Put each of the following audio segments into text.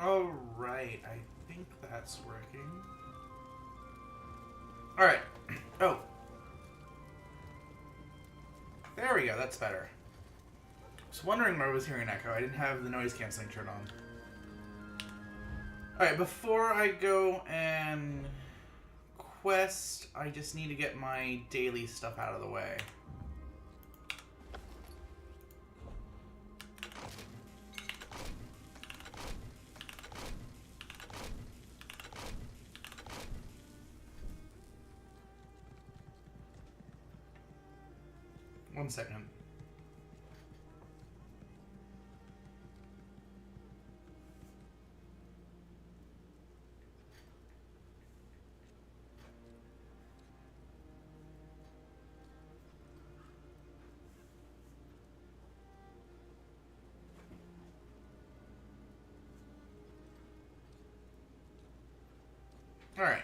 Oh, right. I think that's working. Alright. Oh, there we go. That's better. I was wondering where I was hearing echo. I didn't have the noise canceling turned on. Alright, before I go and quest, I just need to get my daily stuff out of the way. One second. Alright.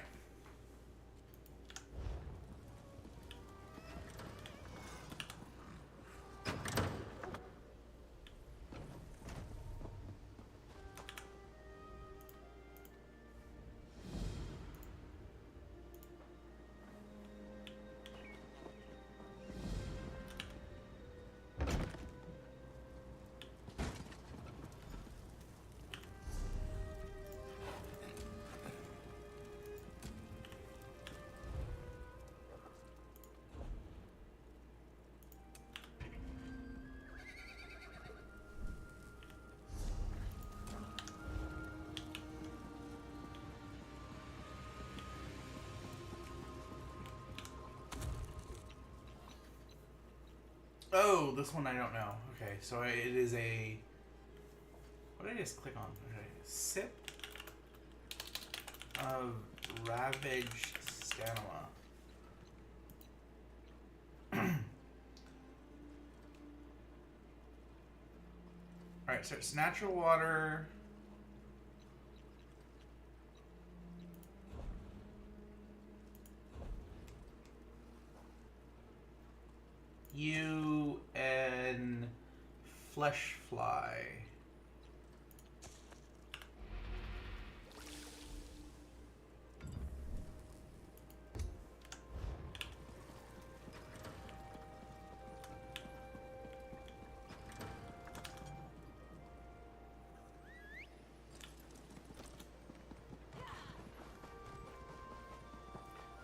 Oh, this one I don't know. Okay, so it is a... What did I just click on? Okay. Sip of Ravaged Stamina. Alright, so it's natural water. You and Flesh Fly.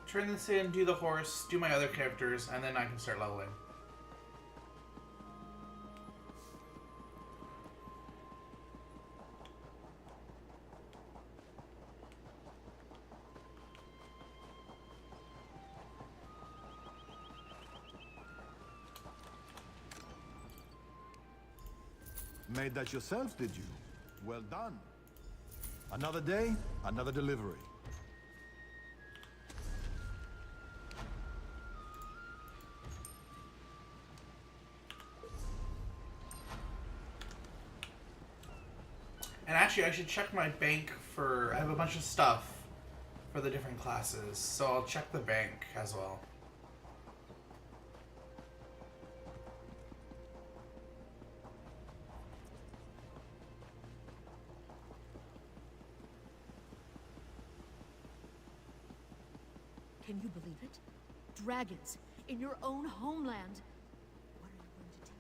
Turn this in, do the horse, do my other characters, and then I can start leveling. Made that yourself, did you? Well done. Another day, another delivery. And actually, I should check my bank for... I have a bunch of stuff for the different classes, so I'll check the bank as well. Can you believe it? Dragons in your own homeland. What are you going to do?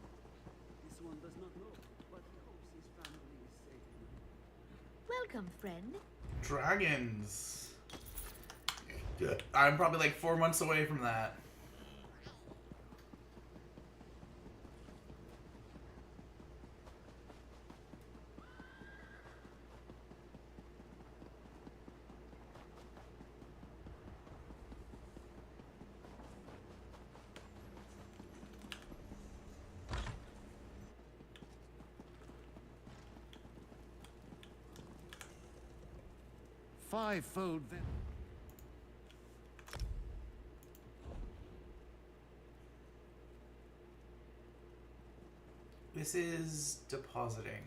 This one does not know, but he hopes his family is safe. Welcome, friend. Dragons. I'm probably like 4 months away from that. Fivefold then. This is depositing.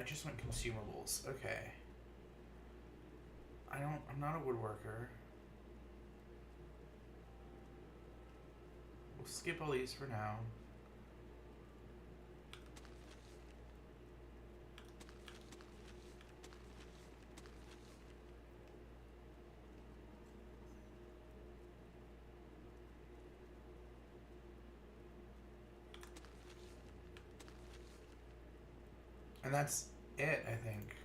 I just went consumables. Okay. I'm not a woodworker. We'll skip all these for now. And that's it, I think.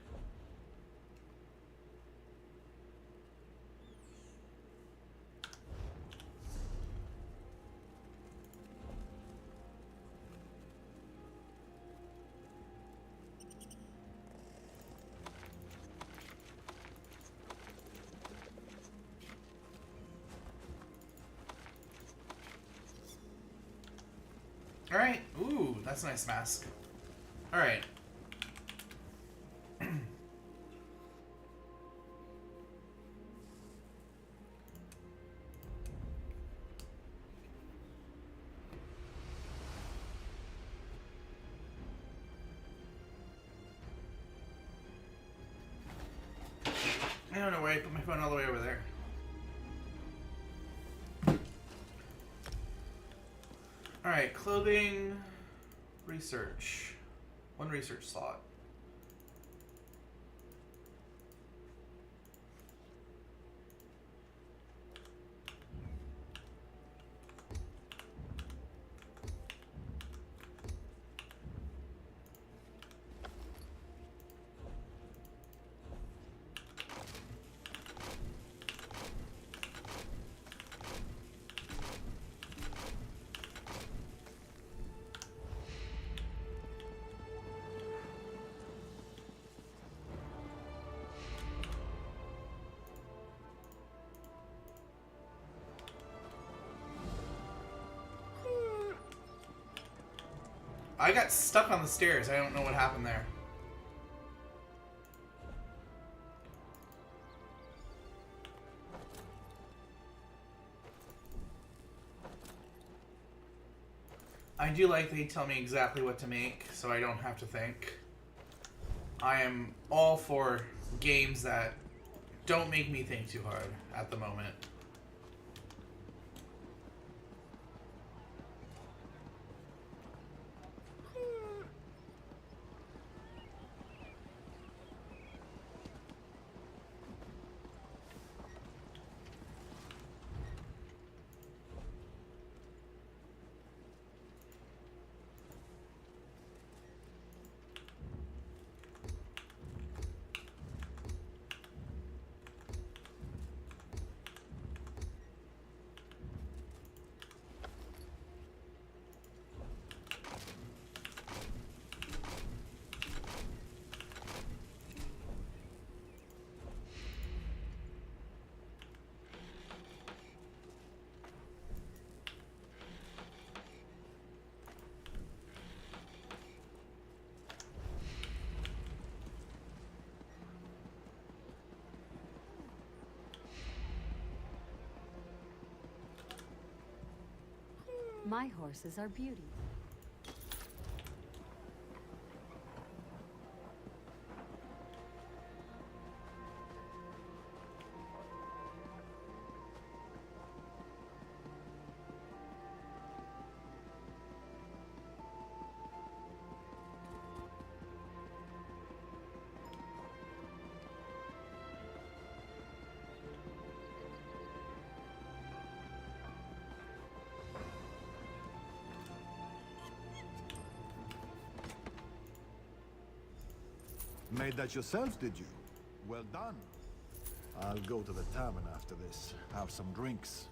Alright. Ooh, that's a nice mask. Alright. I don't know where I put my phone all the way over there. Alright, clothing, research. One research slot. I got stuck on the stairs. I don't know what happened there. I do like they tell me exactly what to make, so I don't have to think. I am all for games that don't make me think too hard at the moment. My horses are beauties. Made that yourself, did you? Well done. I'll go to the tavern after this, have some drinks.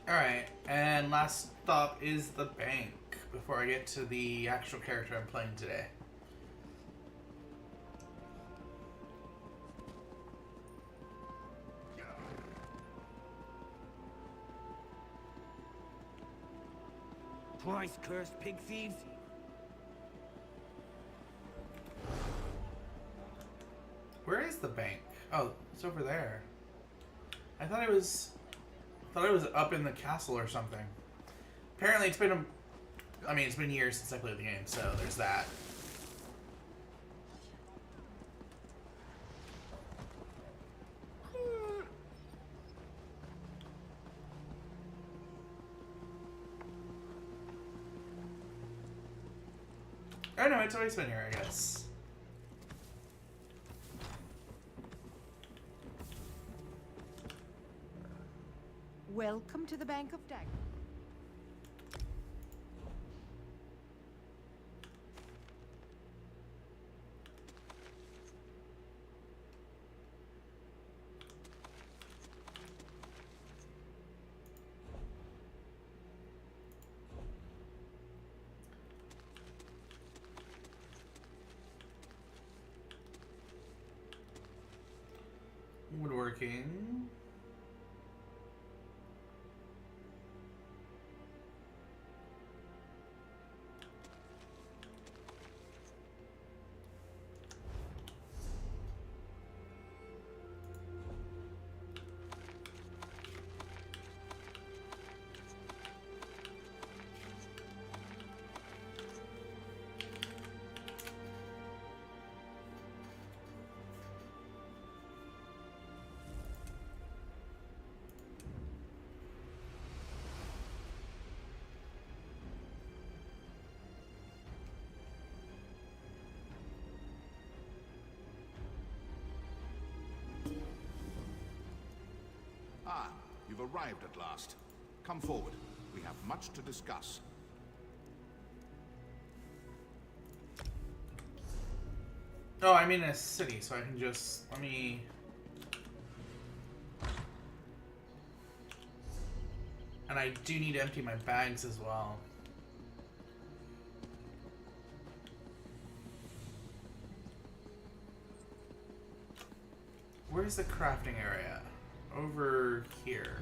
Alright, and last stop is the bank before I get to the actual character I'm playing today. Twice-cursed pig thieves. Where is the bank? Oh, it's over there. I thought it was up in the castle or something. Apparently it's been it's been years since I played the game, so there's that. Oh no, it's always been here, I guess. Welcome to the Bank of Dag. Woodworking. Ah, you've arrived at last. Come forward. We have much to discuss. Oh, I'm in a city, so I can just... let me... And I do need to empty my bags as well. Where's the crafting area? Over here.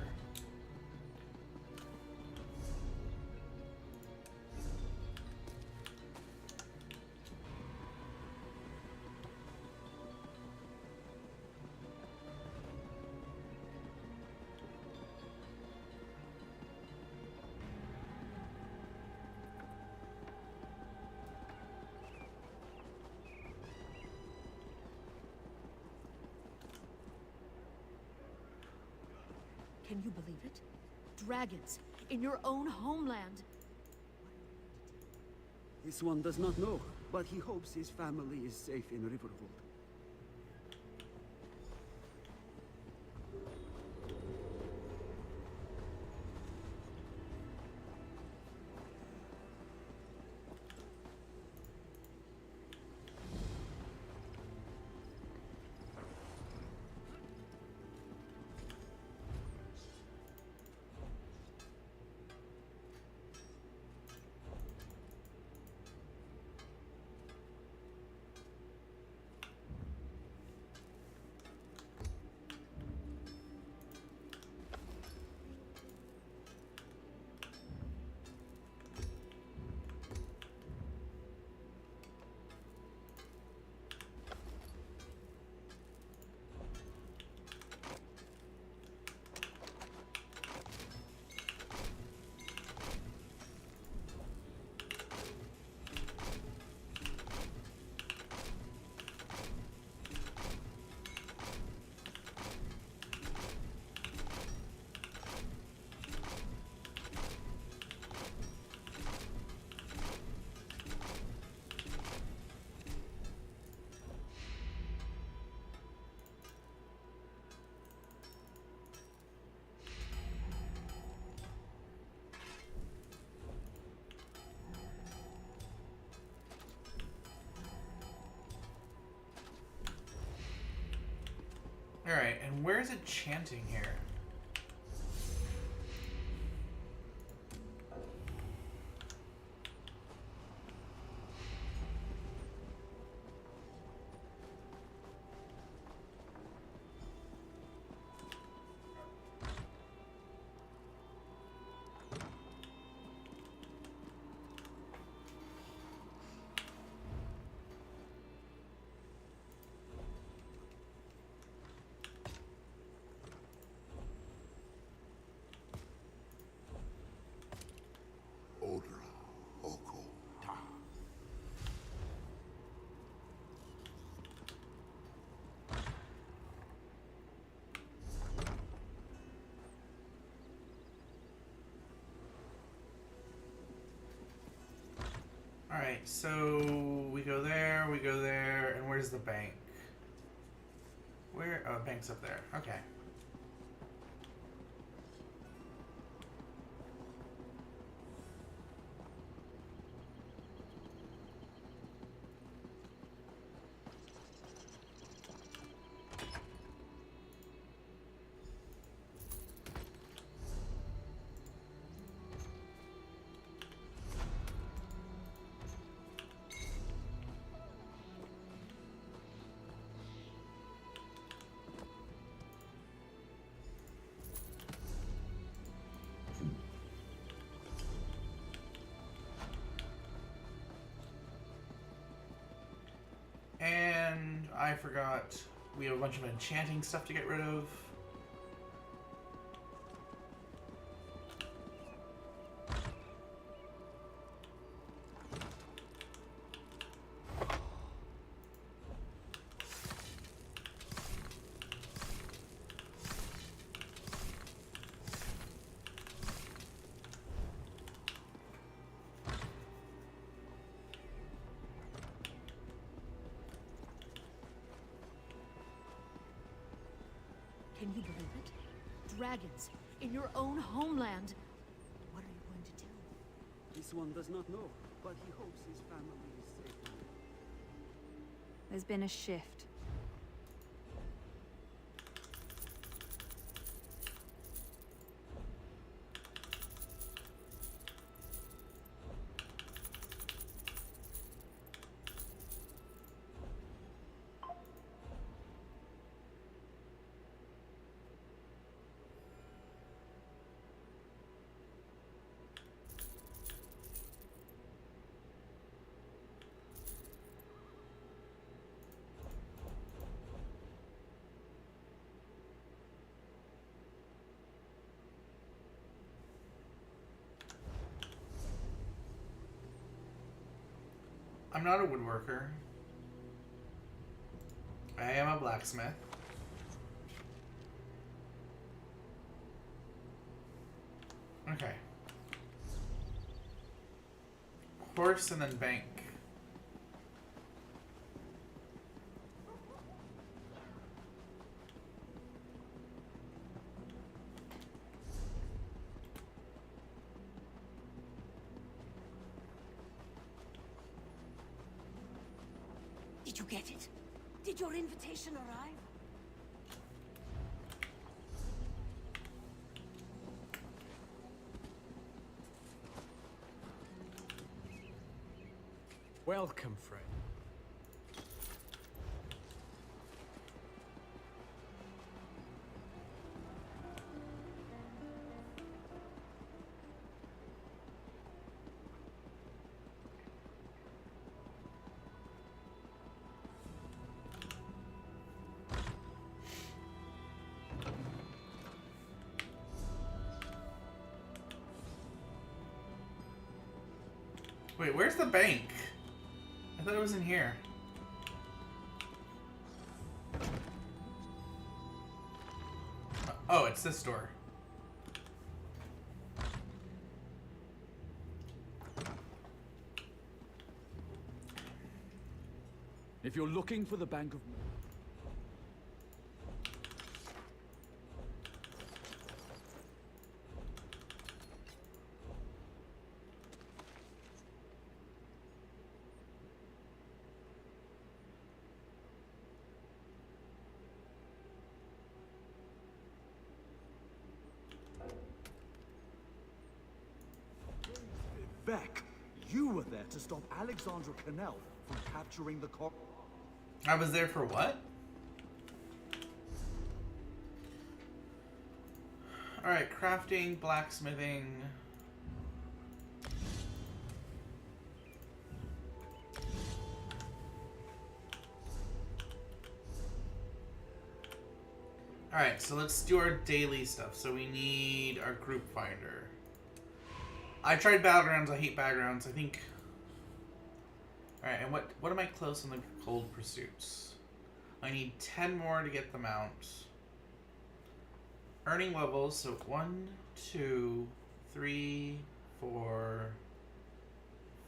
Can you believe it? Dragons in your own homeland. This one does not know, but he hopes his family is safe in Riverwood. Alright, and where is it chanting here? Alright, so we go there, and where's the bank? Where? Oh, bank's up there. Okay. And I forgot we have a bunch of enchanting stuff to get rid of. Can you believe it? Dragons in your own homeland. What are you going to do? This one does not know, but he hopes his family is safe. There's been a shift. I'm not a woodworker. I am a blacksmith. Okay. Horse and then bank. Did you get it? Did your invitation arrive? Welcome, friend. Wait, where's the bank? I thought it was in here. Oh, it's this door. If you're looking for the Bank of... Beck, you were there to stop Alexandra Cannell from capturing the cop. I was there for what? Alright, crafting, blacksmithing. Alright, so let's do our daily stuff. So we need our group finder. I tried battlegrounds, I hate battlegrounds, I think. Alright, and what am I close on the cold pursuits? I need 10 more to get them out. Earning levels, so 1, 2, 3, 4,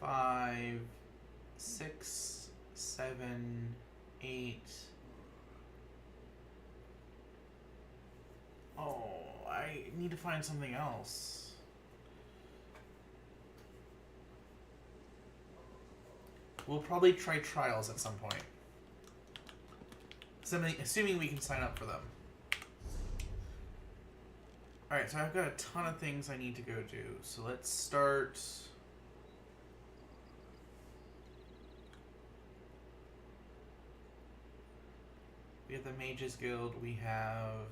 5, 6, 7, 8. Oh, I need to find something else. We'll probably try trials at some point. Assuming we can sign up for them. Alright, so I've got a ton of things I need to go do. So let's start... We have the Mages Guild, we have...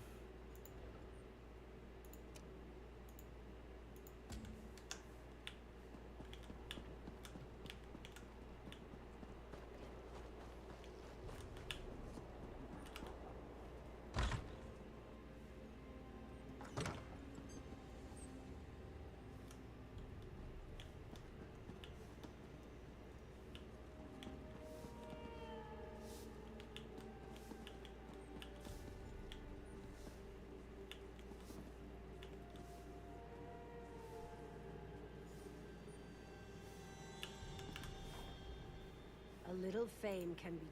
A little fame can be...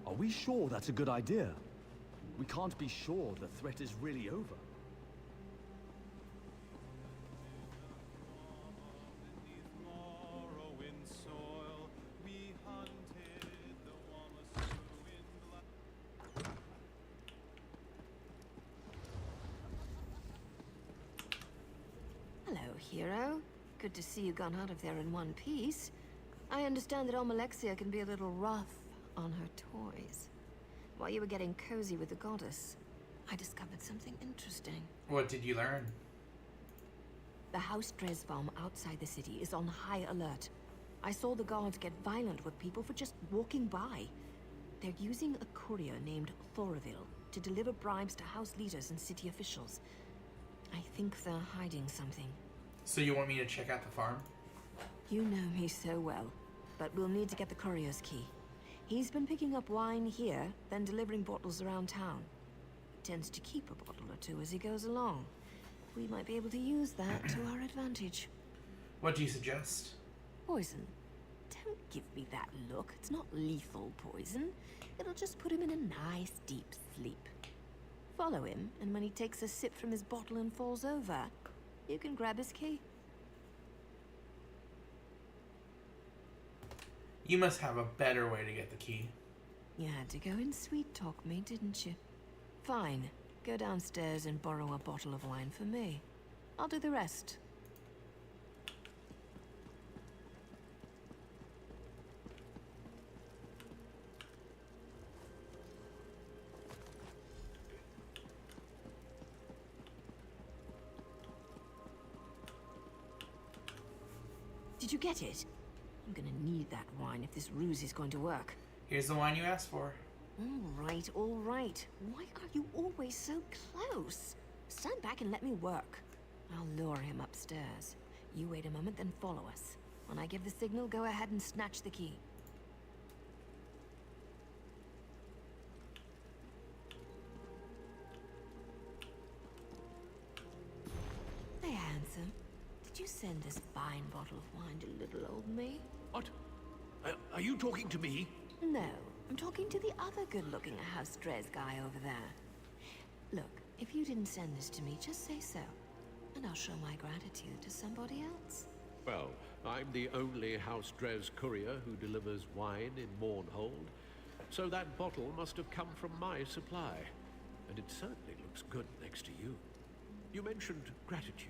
Are we sure that's a good idea? We can't be sure the threat is really over. Hello, hero. Good to see you gone out of there in one piece. I understand that Almalexia can be a little rough on her toys. While you were getting cozy with the goddess, I discovered something interesting. What did you learn? The House Dresbaum outside the city is on high alert. I saw the guards get violent with people for just walking by. They're using a courier named Thoraville to deliver bribes to house leaders and city officials. I think they're hiding something. So you want me to check out the farm? You know me so well, but we'll need to get the courier's key. He's been picking up wine here, then delivering bottles around town. Tends to keep a bottle or two as he goes along. We might be able to use that to our advantage. What do you suggest? Poison. Don't give me that look. It's not lethal poison. It'll just put him in a nice deep sleep. Follow him, and when he takes a sip from his bottle and falls over, you can grab his key. You must have a better way to get the key. You had to go and sweet-talk me, didn't you? Fine. Go downstairs and borrow a bottle of wine for me. I'll do the rest. Did you get it? I'm gonna need that wine if this ruse is going to work. Here's the wine you asked for. All right, all right. Why are you always so close? Stand back and let me work. I'll lure him upstairs. You wait a moment, then follow us. When I give the signal, go ahead and snatch the key. Hey, handsome. Did you send this fine bottle of wine to little old me? What? Are you talking to me? No, I'm talking to the other good-looking House Dres guy over there. Look, if you didn't send this to me, just say so. And I'll show my gratitude to somebody else. Well, I'm the only House Dres courier who delivers wine in Mournhold, so that bottle must have come from my supply. And it certainly looks good next to you. You mentioned gratitude.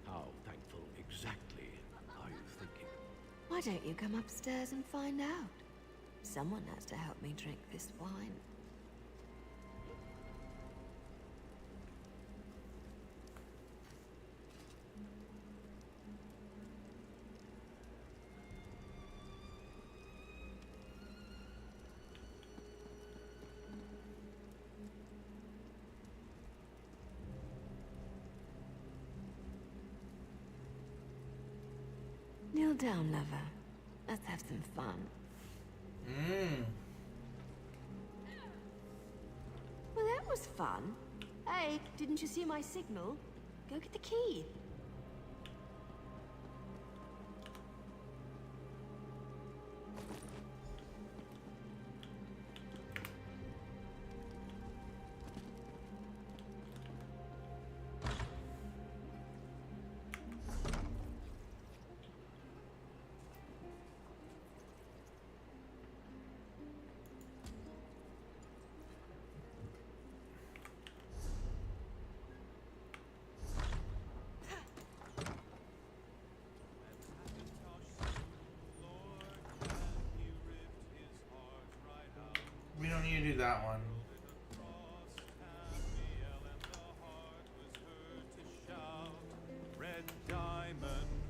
How thankful exactly are you thinking? Why don't you come upstairs and find out? Someone has to help me drink this wine. Settle down, lover. Let's have some fun. Well, that was fun. Hey, didn't you see my signal? Go get the key. We don't need to do that one.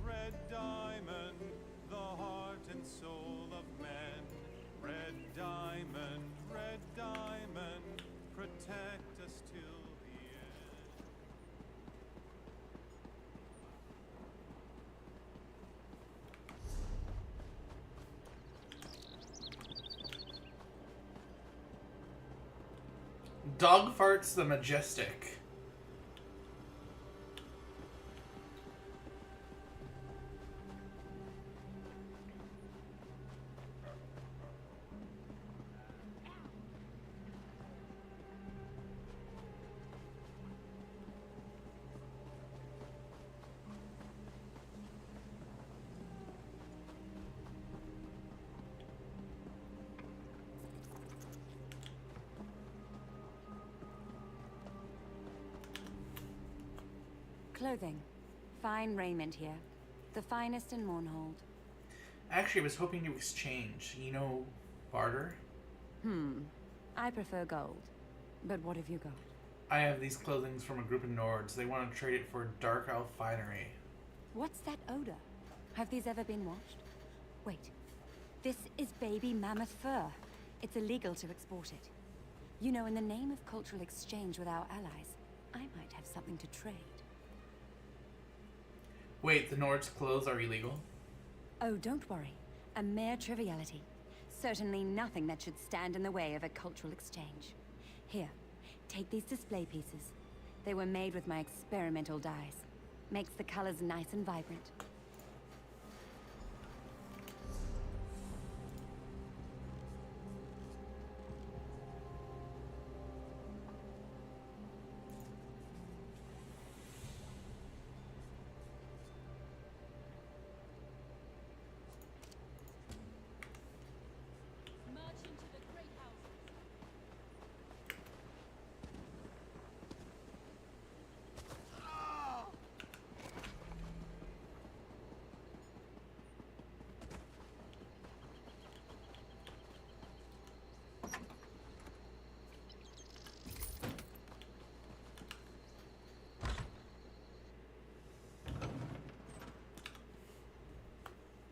Red diamond, the heart and soul of men. Red diamond, protect us till the end. Dog Farts the Majestic. Clothing. Fine raiment here. The finest in Mournhold. Actually, I was hoping to exchange. You know, barter? I prefer gold. But what have you got? I have these clothings from a group of Nords. They want to trade it for dark elf finery. What's that odor? Have these ever been washed? Wait. This is baby mammoth fur. It's illegal to export it. You know, in the name of cultural exchange with our allies, I might have something to trade. Wait, the Nords' clothes are illegal? Oh, don't worry. A mere triviality. Certainly nothing that should stand in the way of a cultural exchange. Here, take these display pieces. They were made with my experimental dyes. Makes the colors nice and vibrant.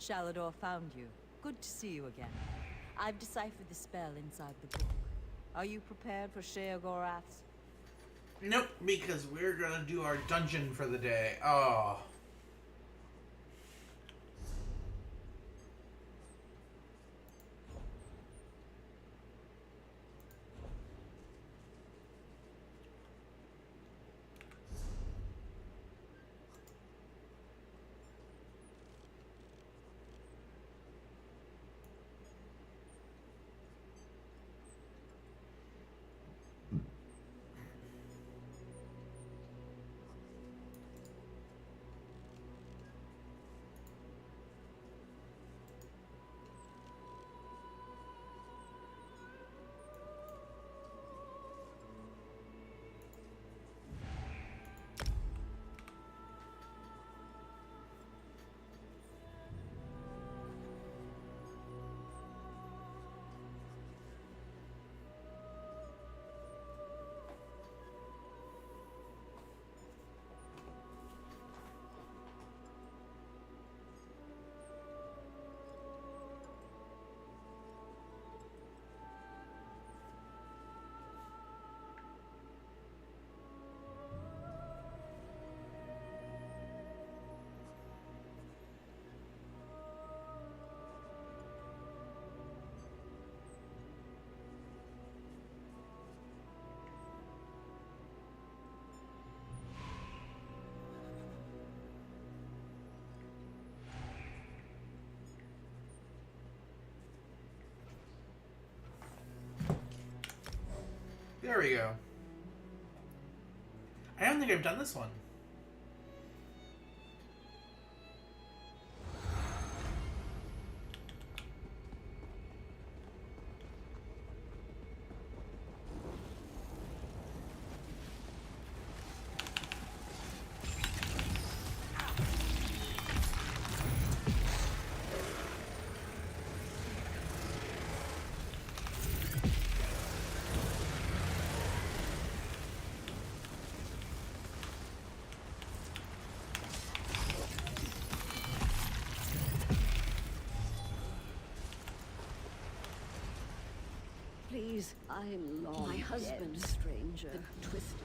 Shalador found you. Good to see you again. I've deciphered the spell inside the book. Are you prepared for Sheogorath's? Nope, because we're gonna do our dungeon for the day. Oh. There we go. I don't think I've done this one. Please, I'm long my husband, dead, stranger. the twisted.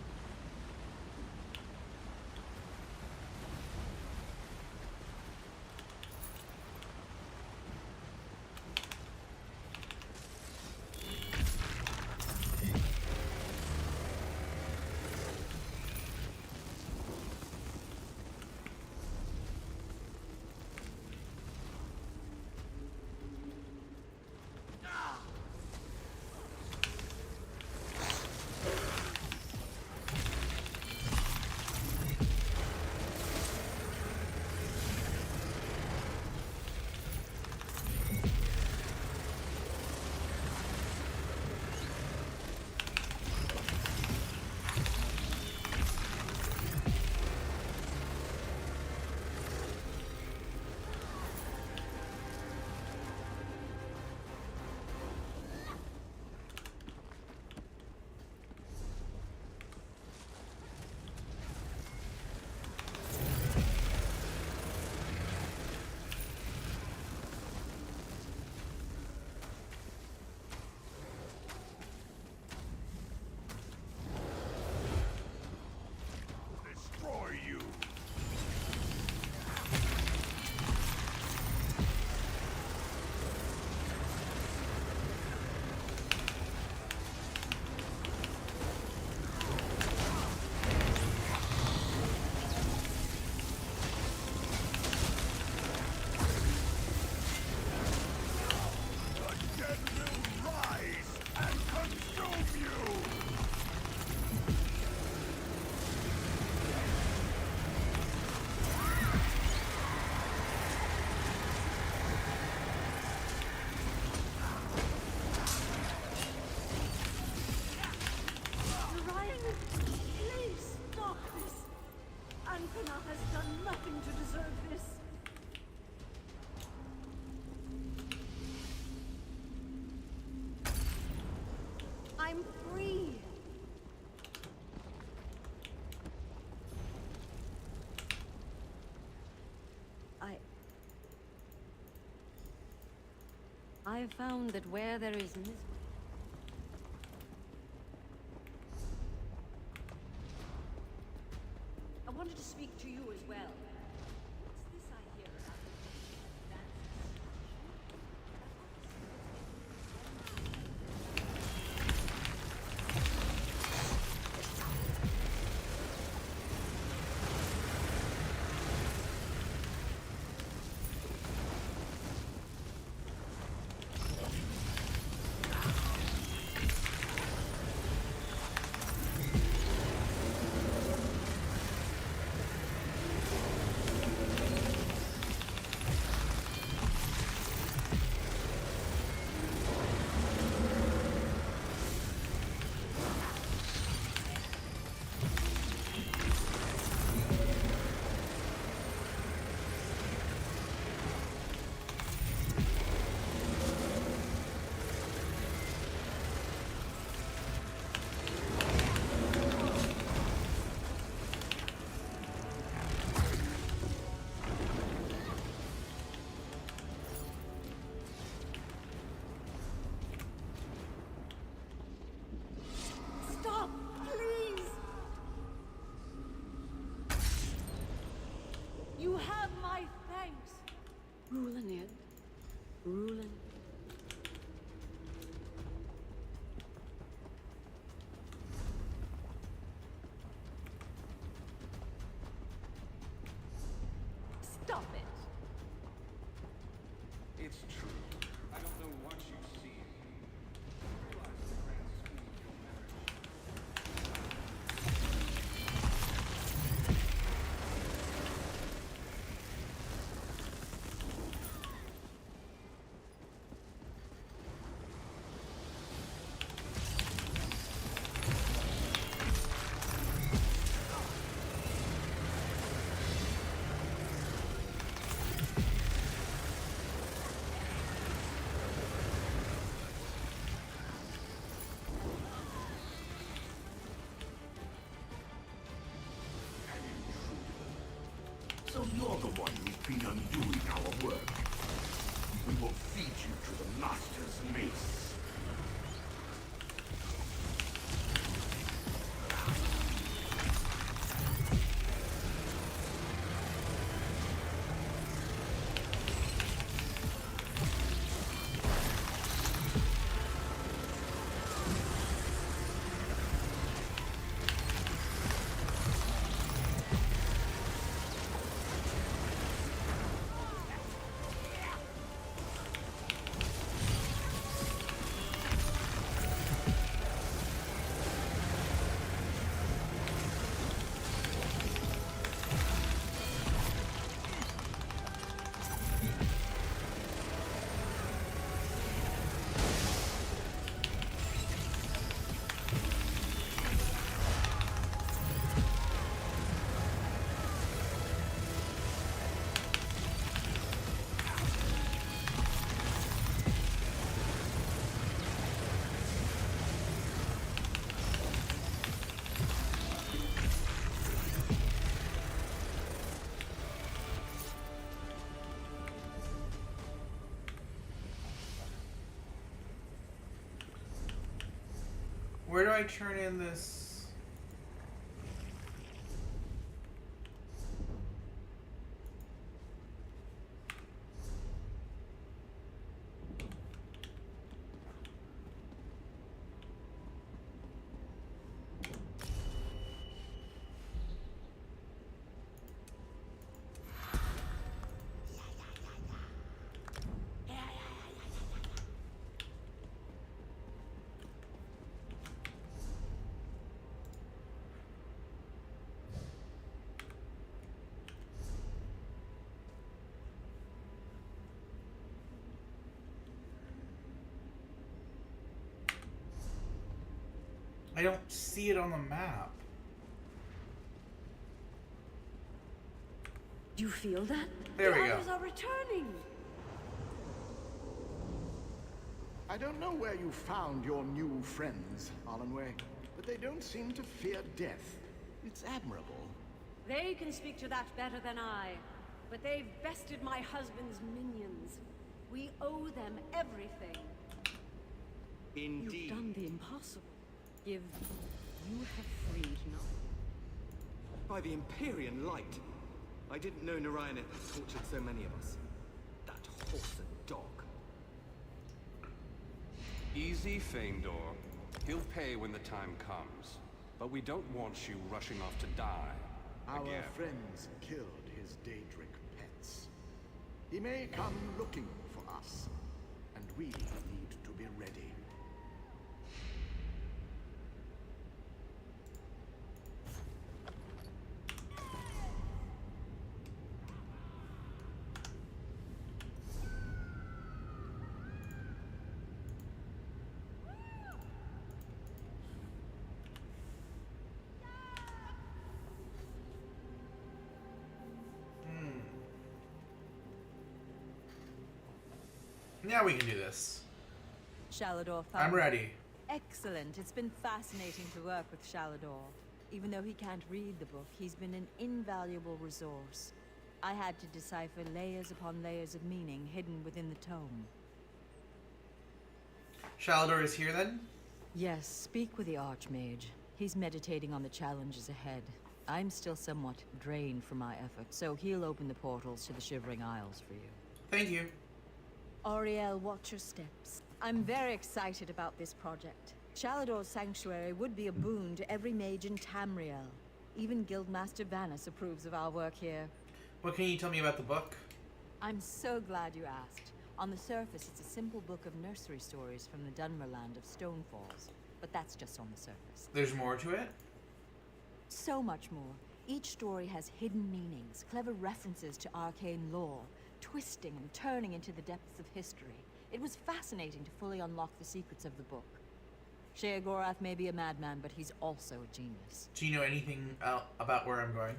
Destroy you! The dead will rise and consume you! Ryan, please stop this. Ankana has done nothing to deserve this. I'm free. I've found that where there is misery, I wanted to speak to you as well. What's this I hear about Stop, please! You have my thanks. Rulanid, Rulan. Stop it. It's true. I don't know what you see. I realize the grand scheme of your marriage So you're the one who's been undoing our work. We will feed you to the Master's mace. Where do I turn in this? I don't see it on the map. Do you feel that? There we go. Others are returning. I don't know where you found your new friends, Alanway, but they don't seem to fear death. It's admirable. They can speak to that better than I, but they've bested my husband's minions. We owe them everything. Indeed. You've done the impossible. You have freed none. By the Empyrean light. I didn't know Narayan had tortured so many of us. That wholesome dog. Easy, Feindor. He'll pay when the time comes. But we don't want you rushing off to die. Our again. friends killed his Daedric pets. He may come looking for us, and we need to be ready. Yeah, we can do this. Shalador found... I'm ready. Excellent. It's been fascinating to work with Shalador. Even though he can't read the book, he's been an invaluable resource. I had to decipher layers upon layers of meaning hidden within the tome. Shalador is here then? Yes, speak with the Archmage. He's meditating on the challenges ahead. I'm still somewhat drained from my efforts, so he'll open the portals to the Shivering Isles for you. Thank you. Auriel, watch your steps. I'm very excited about this project. Shalador's sanctuary would be a boon to every mage in Tamriel. Even Guildmaster Vanus approves of our work here. What can you tell me about the book? I'm so glad you asked. On the surface, it's a simple book of nursery stories from the Dunmerland of Stonefalls. But that's just on the surface. There's more to it? So much more. Each story has hidden meanings, clever references to arcane lore, twisting and turning into the depths of history. It was fascinating to fully unlock the secrets of the book. Sheogorath may be a madman, but he's also a genius. Do you know anything about where I'm going?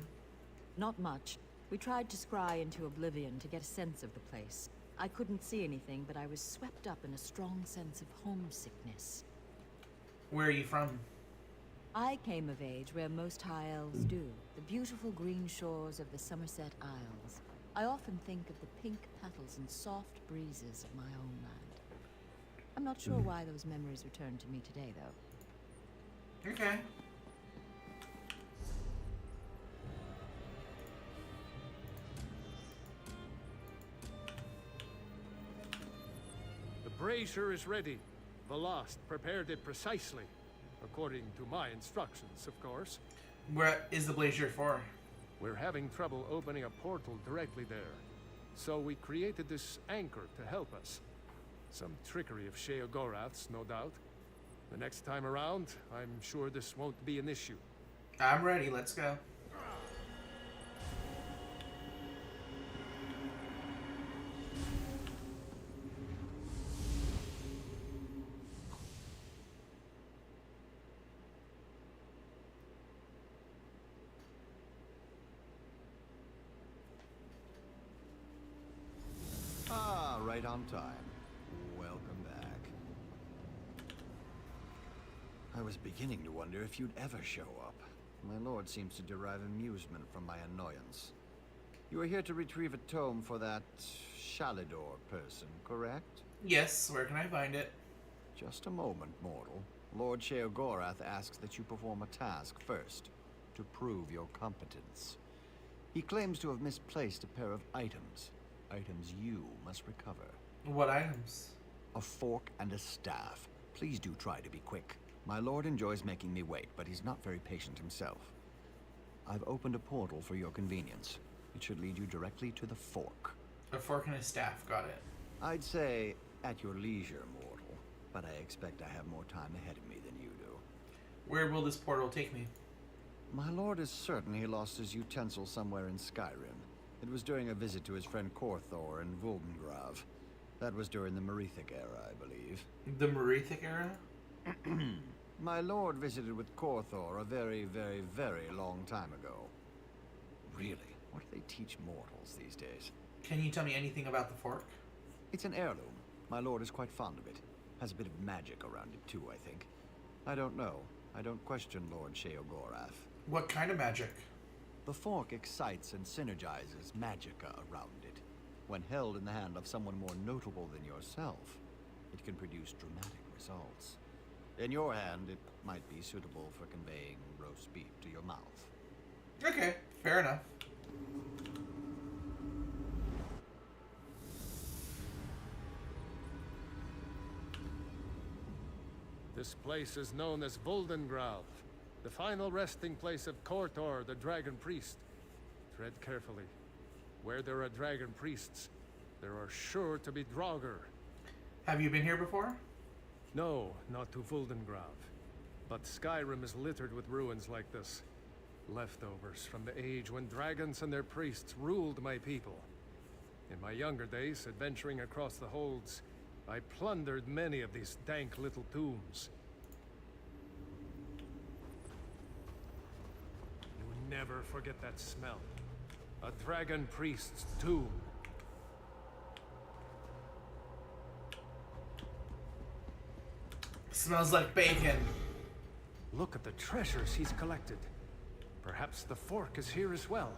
Not much. We tried to scry into oblivion to get a sense of the place. I couldn't see anything, but I was swept up in a strong sense of homesickness. Where are you from? I came of age where most high elves do, the beautiful green shores of the Somerset Isles. I often think of the pink petals and soft breezes of my own land. I'm not sure why those memories return to me today, though. Okay. The brazier is ready. The Lost prepared it precisely. According to my instructions, of course. What is the brazier for? We're having trouble opening a portal directly there. So we created this anchor to help us. Some trickery of Sheogorath's, no doubt. The next time around, I'm sure this won't be an issue. I'm ready, let's go. Ah, right on time. Welcome back. I was beginning to wonder if you'd ever show up. My lord seems to derive amusement from my annoyance. You are here to retrieve a tome for that Shalidor person, correct? Yes, where can I find it? Just a moment, mortal. Lord Sheogorath asks that you perform a task first, to prove your competence. He claims to have misplaced a pair of items. Items you must recover. What items? A fork and a staff. Please do try to be quick. My lord enjoys making me wait, but he's not very patient himself. I've opened a portal for your convenience. It should lead you directly to the fork. A fork and a staff, got it. I'd say at your leisure, mortal, but I expect I have more time ahead of me than you do. Where will this portal take me? My lord is certain he lost his utensil somewhere in Skyrim. It was during a visit to his friend Korthor in Vuldengrav. That was during the Merethic era, I believe. The Merethic era? My lord visited with Korthor a very, very, very long time ago. Really? What do they teach mortals these days? Can you tell me anything about the fork? It's an heirloom. My lord is quite fond of it. Has a bit of magic around it too, I think. I don't know. I don't question Lord Sheogorath. What kind of magic? The fork excites and synergizes magicka around it. When held in the hand of someone more notable than yourself, it can produce dramatic results. In your hand, it might be suitable for conveying roast beef to your mouth. Okay, fair enough. This place is known as Vuldengrav, the final resting place of Korthor, the Dragon Priest. Tread carefully. Where there are dragon priests, there are sure to be Draugr. Have you been here before? No, not to Vuldengrav. But Skyrim is littered with ruins like this. Leftovers from the age when dragons and their priests ruled my people. In my younger days, adventuring across the holds, I plundered many of these dank little tombs. You never forget that smell. A dragon priest's tomb. Smells like bacon. Look at the treasures he's collected. Perhaps the fork is here as well.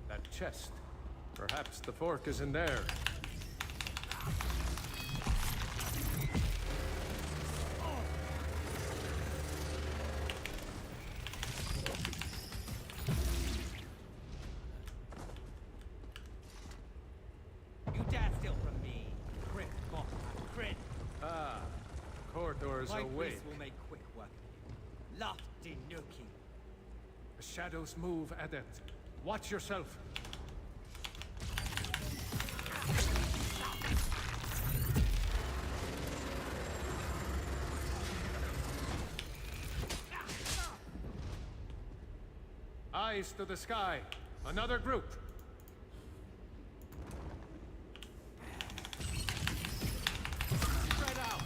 That chest. Perhaps the fork is in there. You dare steal from me, Grit Moth, Grit. Ah, Korthor's My awake. priest will make quick work of you. Lofty Nuki. The shadows move, Adept. Watch yourself. Eyes to the sky. Another group. Spread out.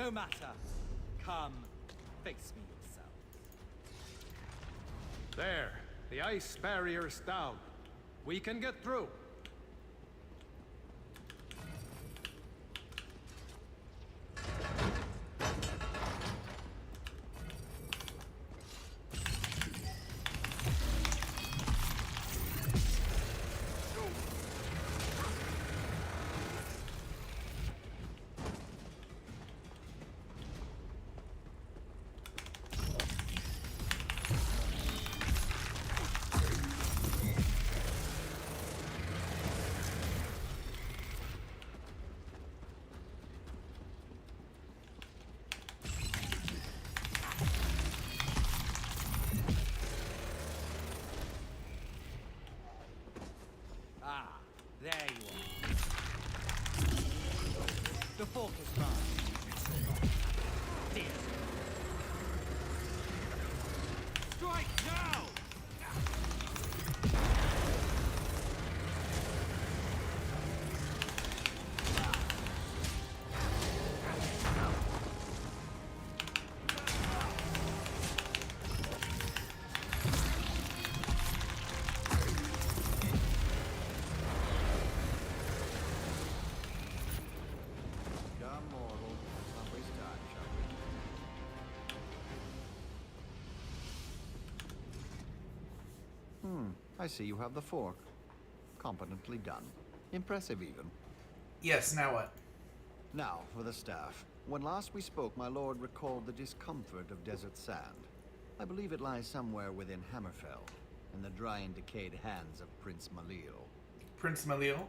No matter. Come, face me yourself. There. The ice barrier's down. We can get through. Ah, there you are. The fork is mine. Dear. Strike now! Come, mortal. Let's not waste time, shall we? I see you have the fork. Competently done. Impressive, even. Yes, now what? Now, for the staff. When last we spoke, my lord recalled the discomfort of desert sand. I believe it lies somewhere within Hammerfell, in the dry and decayed hands of Prince Malil. Prince Malil?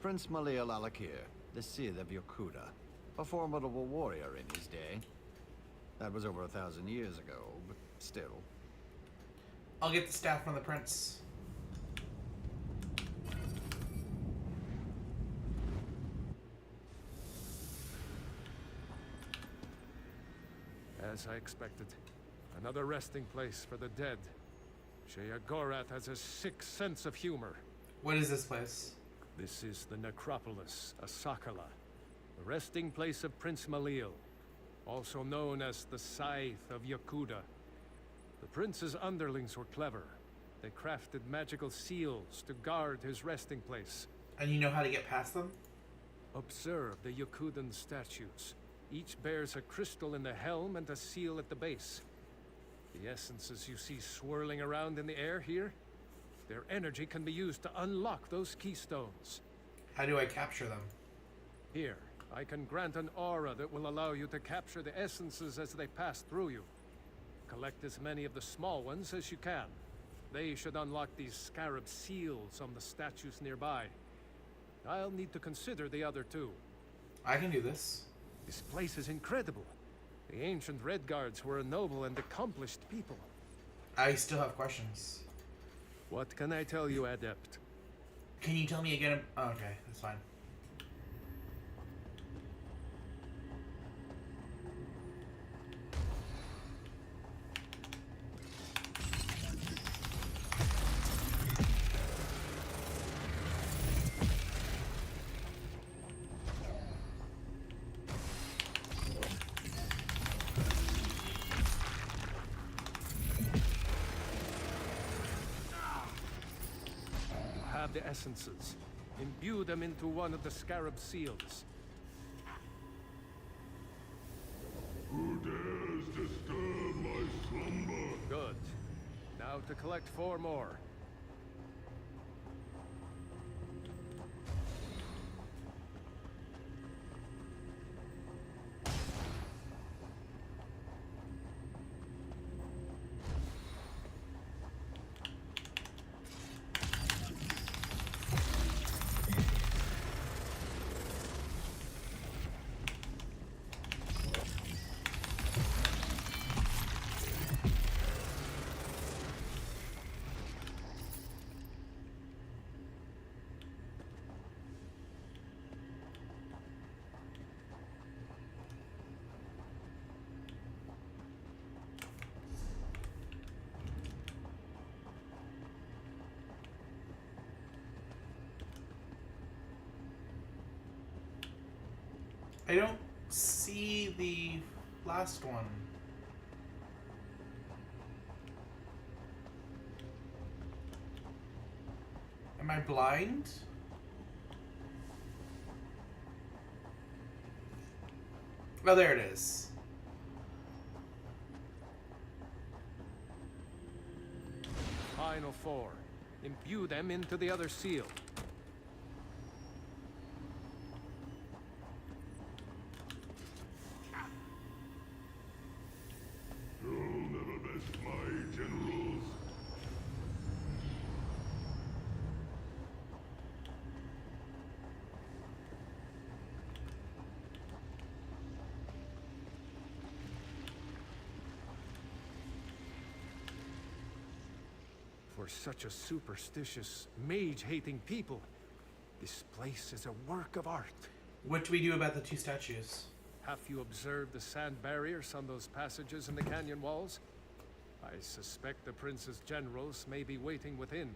Prince Malil Alakir, the Sith of Yokuda. A formidable warrior in his day. That was over 1,000 years ago, but still. I'll get the staff from the prince. As I expected. Another resting place for the dead. Sheogorath has a sick sense of humor. What is this place? This is the Necropolis, Asakala, the resting place of Prince Malil, also known as the Scythe of Yokuda. The prince's underlings were clever. They crafted magical seals to guard his resting place. And you know how to get past them? Observe the Yokudan statues. Each bears a crystal in the helm and a seal at the base. The essences you see swirling around in the air here, their energy can be used to unlock those keystones. How do I capture them? Here, I can grant an aura that will allow you to capture the essences as they pass through you. Collect as many of the small ones as you can. They should unlock these scarab seals on the statues nearby. I'll need to consider the other two. I can do this. This place is incredible. The ancient Red Guards were a noble and accomplished people. I still have questions. What can I tell you, Adept? Can you tell me again? Oh, okay, that's fine. The essences. Imbue them into one of the scarab seals. Who dares disturb my slumber? Good. Now to collect 4 more. I don't see the last one. Am I blind? Oh, there it is. Final four. Imbue them into the other seal. You'll never best my generals. For such a superstitious, mage-hating people, this place is a work of art. What do we do about the two statues? Have you observed the sand barriers on those passages in the canyon walls? I suspect the prince's generals may be waiting within.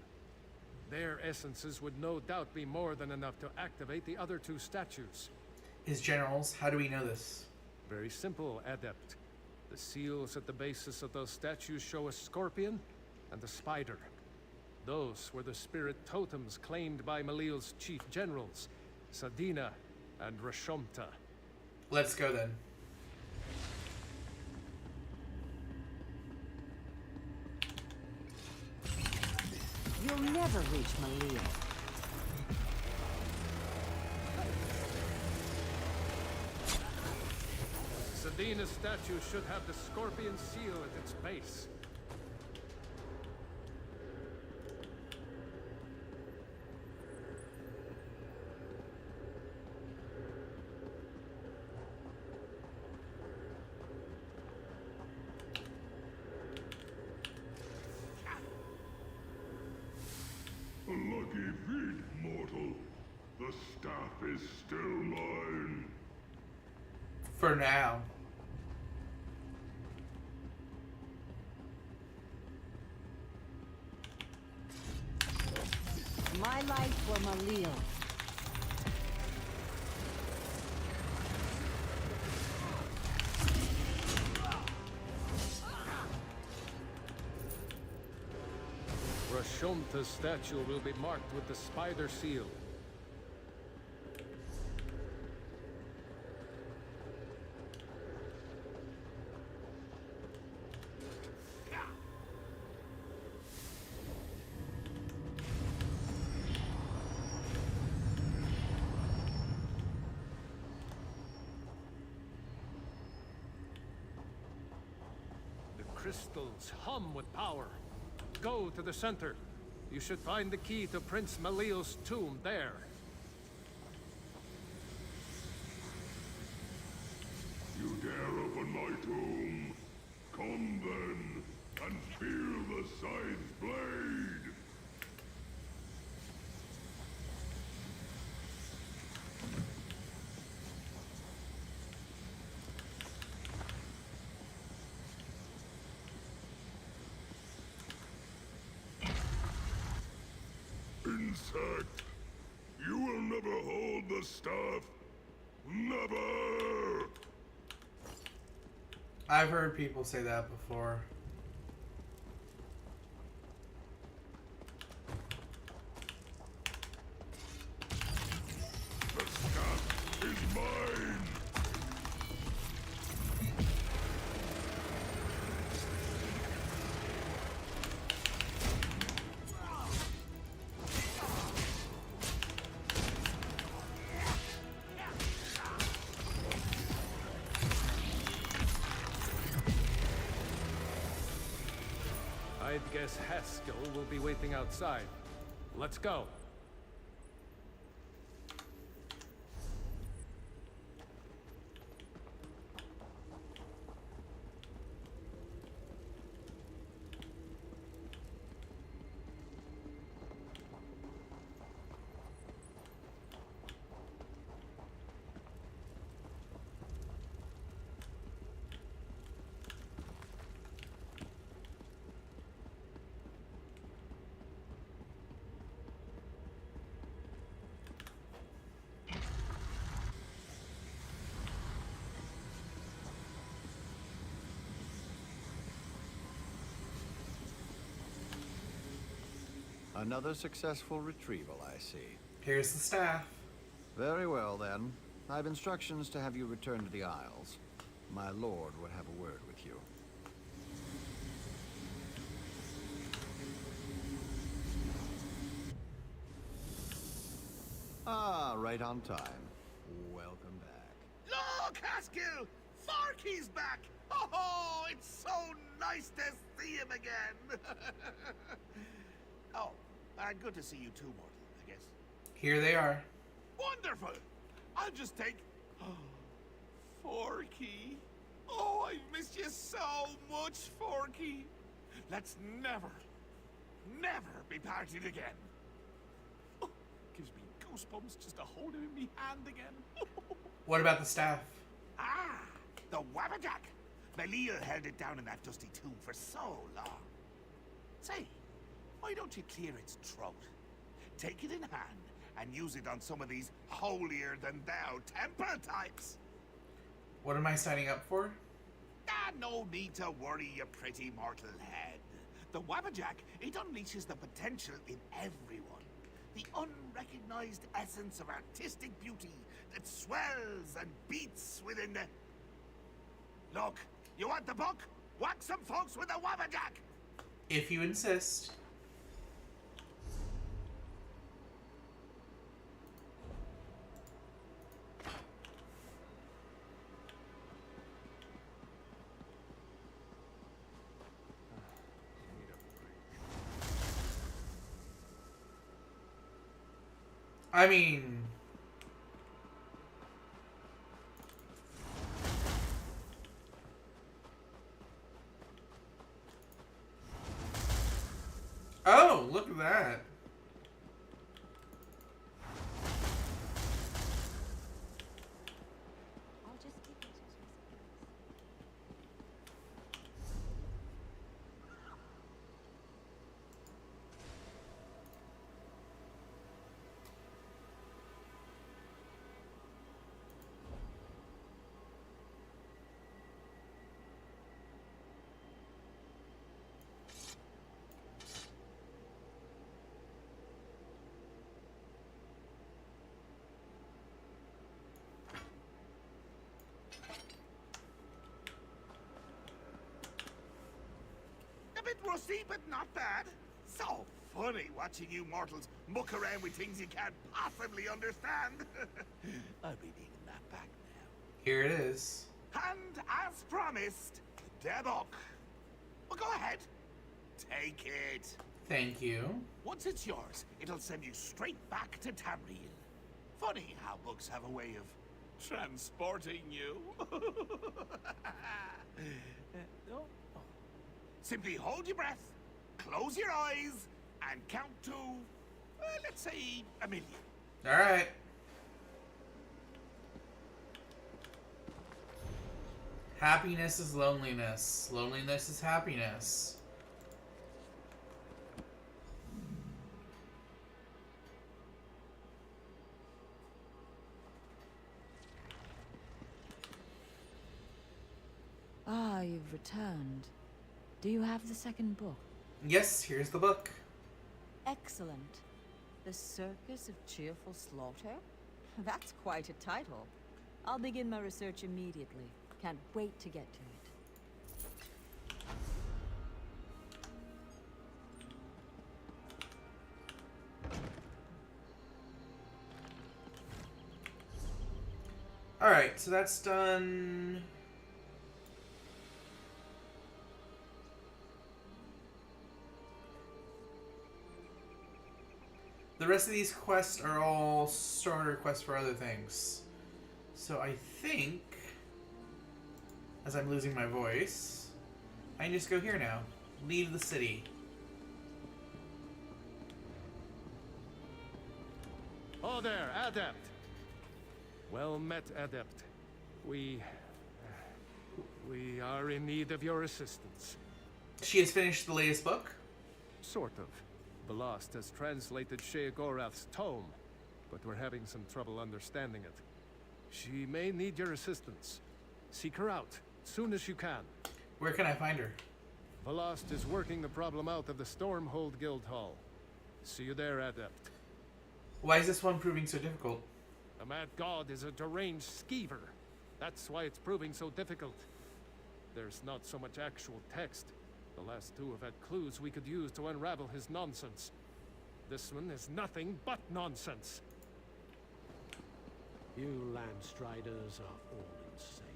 Their essences would no doubt be more than enough to activate the other two statues. His generals? How do we know this? Very simple, Adept. The seals at the basis of those statues show a scorpion and a spider. Those were the spirit totems claimed by Malil's chief generals, Sadina and Rashomta. Let's go then. You'll never reach Malil. Sadina's statue should have the scorpion seal at its base. A lucky feat, mortal. The staff is still mine. For now. My life for Malil. Rashomta's statue will be marked with the spider seal. The crystals hum with power. Go to the center. You should find the key to Prince Malil's tomb there. You dare open my tomb? Come then, and feel the scythe's blade! Insect! You will never hold the staff! Never! I've heard people say that before. The staff is mine! I'd guess Haskell will be waiting outside. Let's go. Another successful retrieval, I see. Here's the staff. Very well, then. I've instructions to have you return to the Isles. My lord would have a word with you. Ah, right on time. Welcome back. Look, Haskell! Farkey's back! Oh, it's so nice to see him again! Oh, good to see you too, Mortal, I guess. Here they are. Wonderful! I'll just take... Forky. Oh, I missed you so much, Forky. Let's never be partied again. Oh, gives me goosebumps just to hold him in my hand again. What about the staff? Ah, the Wabbajack. Belial held it down in that dusty tomb for so long. Say, why don't you clear its throat? Take it in hand and use it on some of these holier-than-thou temple types. What am I signing up for? No need to worry, you pretty mortal head. The Wabbajack, it unleashes the potential in everyone. The unrecognized essence of artistic beauty that swells and beats within the... Look, you want the book? Whack some folks with the Wabbajack! If you insist. I mean... Oh, look at that. I'll just keep it as A bit rusty, but not bad. So funny watching you mortals muck around with things you can't possibly understand. I'll be needing that back now. Here it is. And as promised, the book. Well, go ahead. Take it. Thank you. Once it's yours, it'll send you straight back to Tamriel. Funny how books have a way of transporting you. Simply hold your breath, close your eyes, and count to, let's say, 1,000,000. All right. Happiness is loneliness. Loneliness is happiness. Ah, you've returned. Do you have the second book? Yes, here's the book. Excellent. The Circus of Cheerful Slaughter? That's quite a title. I'll begin my research immediately. Can't wait to get to it. Alright, so that's done. The rest of these quests are all starter quests for other things. So I think, as I'm losing my voice, I can just go here now. Leave the city. Oh there, Adept. Well met, Adept. We are in need of your assistance. She has finished the latest book? Sort of. Belast has translated Sheogorath's tome, but we're having some trouble understanding it. She may need your assistance. Seek her out, soon as you can. Where can I find her? Belast is working the problem out of the Stormhold Guildhall. See you there, Adept. Why is this one proving so difficult? The Mad God is a deranged skeever. That's why it's proving so difficult. There's not so much actual text. The last two have had clues we could use to unravel his nonsense. This one is nothing but nonsense. You Landstriders are all insane.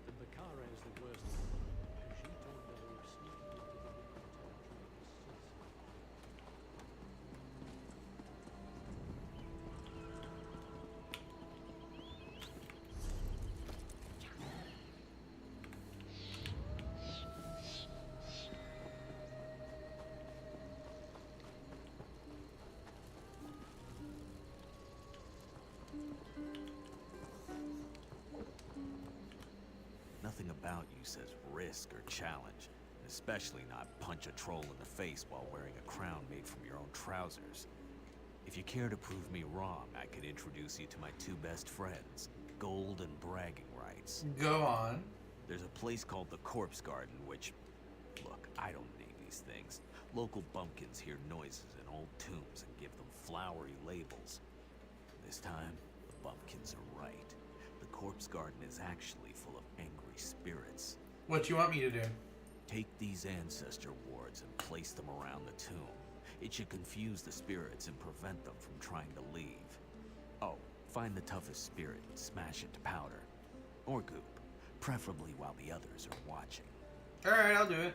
And the Kara is the worst of them, because you don't know if sneaking into the Wiccan territory is sensible. Nothing about you says risk or challenge, especially not punch a troll in the face while wearing a crown made from your own trousers. If you care to prove me wrong, I could introduce you to my two best friends, Gold and Bragging Rights. Go on. There's a place called the Corpse Garden, which... Look, I don't name these things. Local bumpkins hear noises in old tombs and give them flowery labels. This time, the bumpkins are right. The Corpse Garden is actually full of angry spirits. What do you want me to do? Take these ancestor wards and place them around the tomb. It should confuse the spirits and prevent them from trying to leave. Oh, find the toughest spirit and smash it to powder. Or goop, preferably while the others are watching. Alright, I'll do it.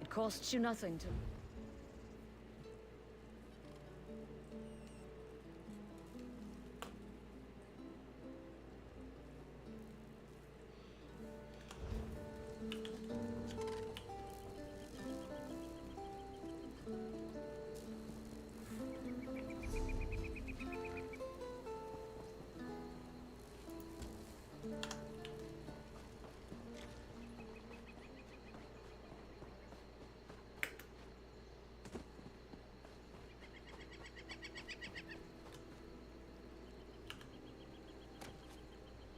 It costs you nothing to...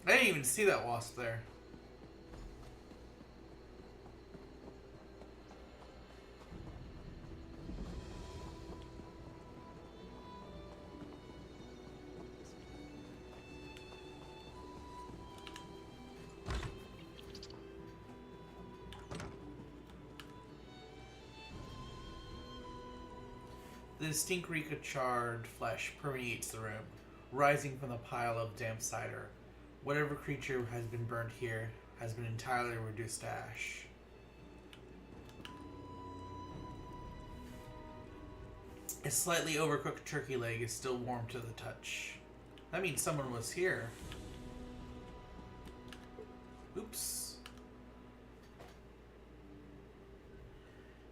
I didn't even see that wasp there. The distinct reek of charred flesh permeates the room, rising from the pile of damp cider. Whatever creature has been burned here has been entirely reduced to ash. A slightly overcooked turkey leg is still warm to the touch. That means someone was here. Oops.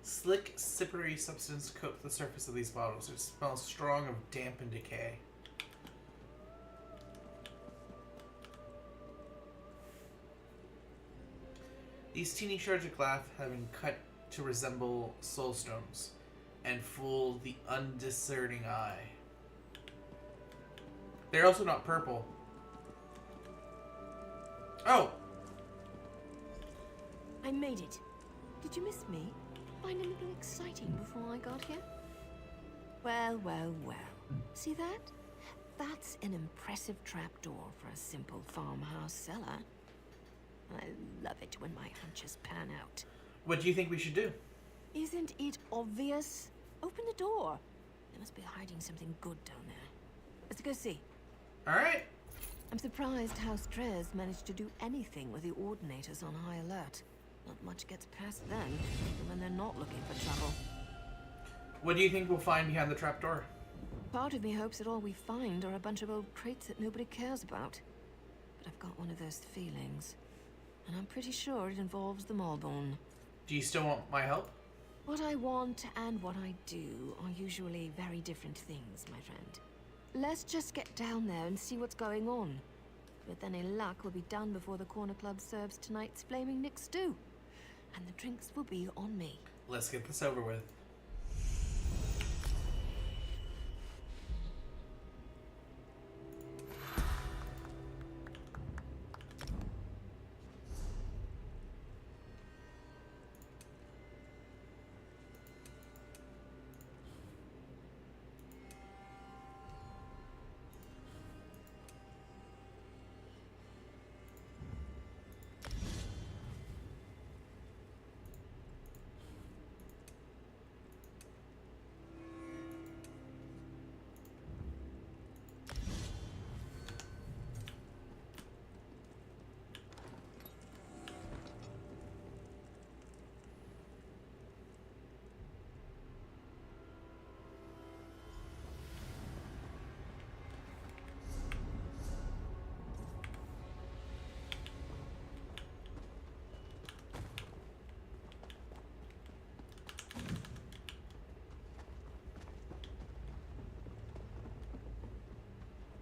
Slick, sippery substance coats the surface of these bottles. It smells strong of damp and decay. These teeny shards of glass have been cut to resemble soul stones and fool the undiscerning eye. They're also not purple. Oh! I made it. Did you miss me? Find anything exciting before I got here? Well, well, well. See that? That's an impressive trapdoor for a simple farmhouse cellar. I love it when my hunches pan out. What do you think we should do? Isn't it obvious? Open the door. They must be hiding something good down there. Let's go see. Alright. I'm surprised how Strez managed to do anything with the Ordinators on high alert. Not much gets past them, even when they're not looking for trouble. What do you think we'll find behind the trapdoor? Part of me hopes that all we find are a bunch of old crates that nobody cares about. But I've got one of those feelings. And I'm pretty sure it involves the Maulbone. Do you still want my help? What I want and what I do are usually very different things, my friend. Let's just get down there and see what's going on. With any luck, we'll be done before the Corner Club serves tonight's Flaming Nick stew. And the drinks will be on me. Let's get this over with.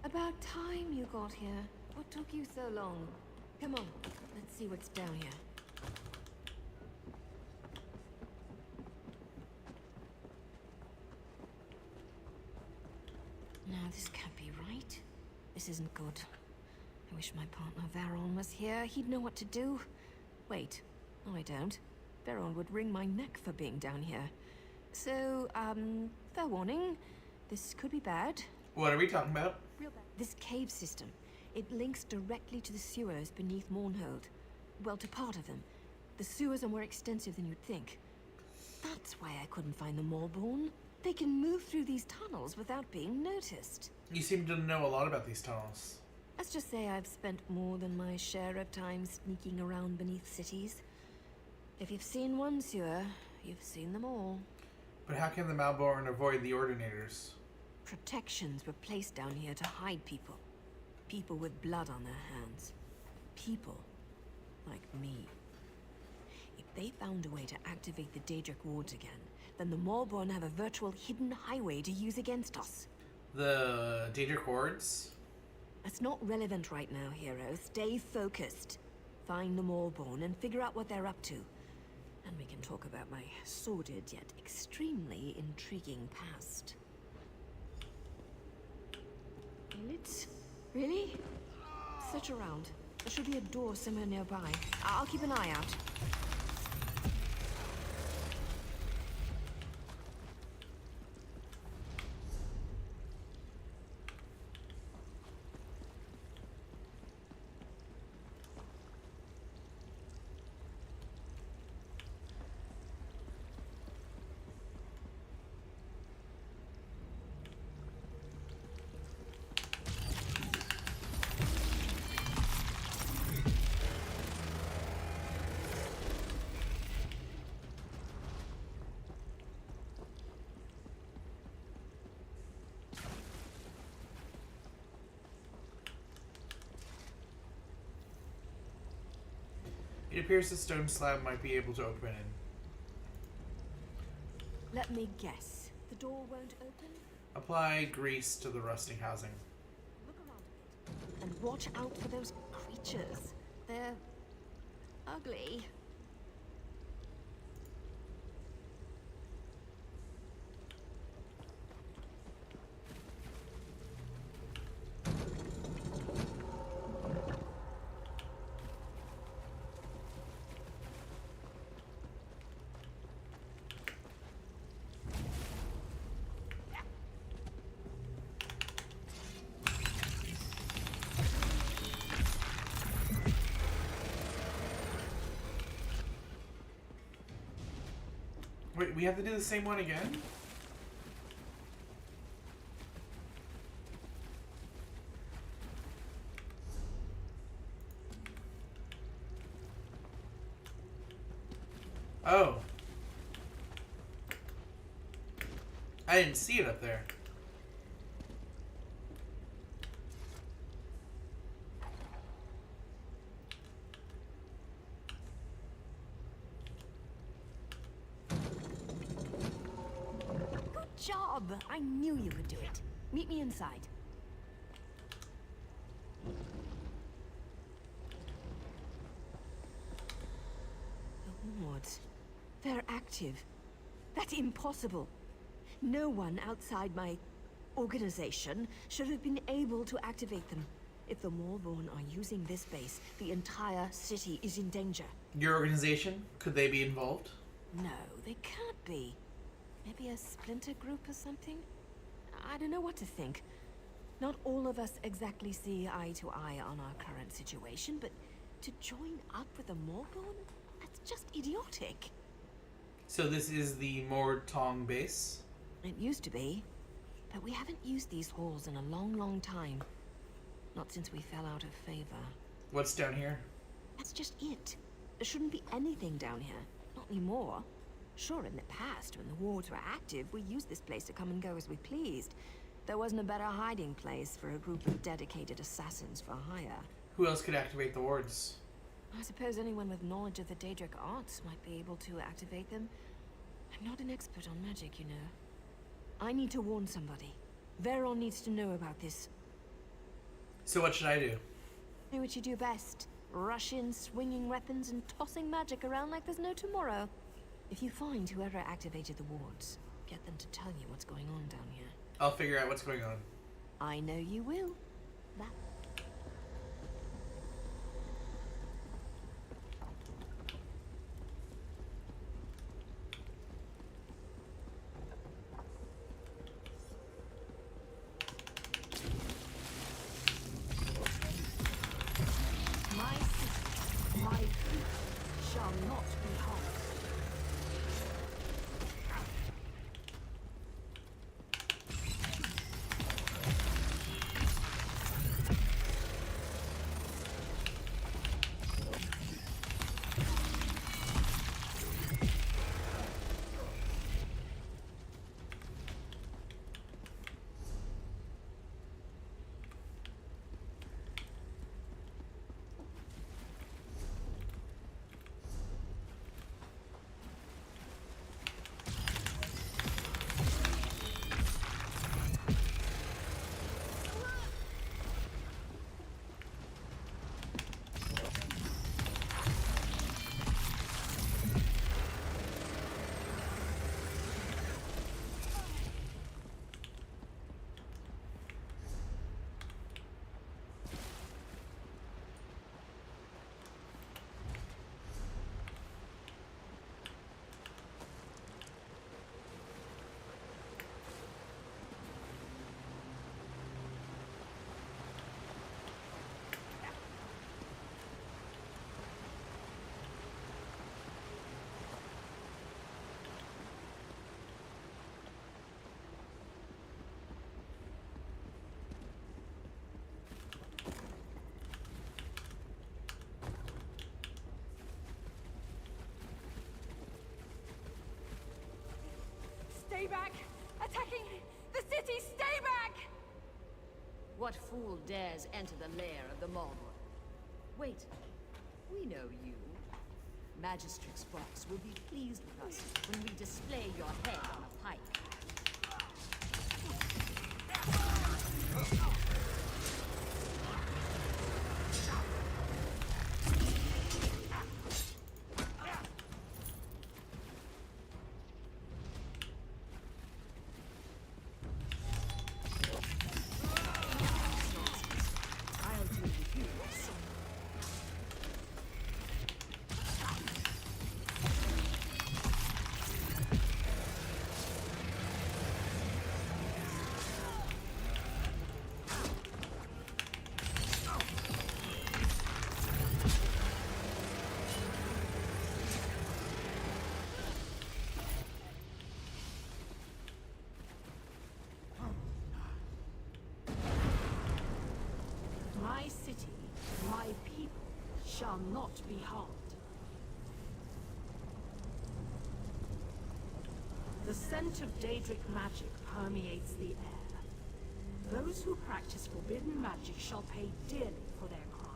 About time you got here. What took you so long? Come on, let's see what's down here. No, this can't be right. This isn't good. I wish my partner Veron was here. He'd know what to do. Wait, no I don't. Veron would wring my neck for being down here. So, fair warning. This could be bad. What are we talking about? This cave system. It links directly to the sewers beneath Mournhold. Well, to part of them. The sewers are more extensive than you'd think. That's why I couldn't find the Moorborn. They can move through these tunnels without being noticed. You seem to know a lot about these tunnels. Let's just say I've spent more than my share of time sneaking around beneath cities. If you've seen one sewer, you've seen them all. But how can the Malborn avoid the Ordinators? Protections were placed down here to hide people. People with blood on their hands. People like me. If they found a way to activate the Daedric wards again, then the Moorborn have a virtual hidden highway to use against us. The Daedric wards? That's not relevant right now, hero. Stay focused. Find the Moorborn and figure out what they're up to. And we can talk about my sordid yet extremely intriguing past. Minutes? Really? Search around. There should be a door somewhere nearby. I'll keep an eye out. It appears the stone slab might be able to open in. Let me guess. The door won't open? Apply grease to the rusting housing. Look around a bit. And watch out for those creatures. They're ugly. Wait, we have to do the same one again? Oh. I didn't see it up there. job! I knew you could do it. Meet me inside. The wards. They're active. That's impossible. No one outside my organization should have been able to activate them. If the Maulborn are using this base, the entire city is in danger. Your organization? Could they be involved? No, they can't be. Maybe a splinter group or something? I don't know what to think. Not all of us exactly see eye to eye on our current situation, but to join up with the Maulborn? That's just idiotic. So this is the Mordtong base? It used to be, but we haven't used these halls in a long, long time. Not since we fell out of favor. What's down here? That's just it. There shouldn't be anything down here. Not anymore. Sure, in the past, when the wards were active, we used this place to come and go as we pleased. There wasn't a better hiding place for a group of dedicated assassins for hire. Who else could activate the wards? I suppose anyone with knowledge of the Daedric arts might be able to activate them. I'm not an expert on magic, you know. I need to warn somebody. Veron needs to know about this. So what should I do? Do what you do best. Rush in, swinging weapons and tossing magic around like there's no tomorrow. If you find whoever activated the wards, get them to tell you what's going on down here. I'll figure out what's going on. I know you will. That. My city, my people shall not be harmed. Stay back! Attacking the city! Stay back! What fool dares enter the lair of the Maulborn? Wait, we know you. Magistrix Box will be pleased with us when we display your head on a pike. My city, my people, shall not be harmed. The scent of Daedric magic permeates the air. Those who practice forbidden magic shall pay dearly for their crime.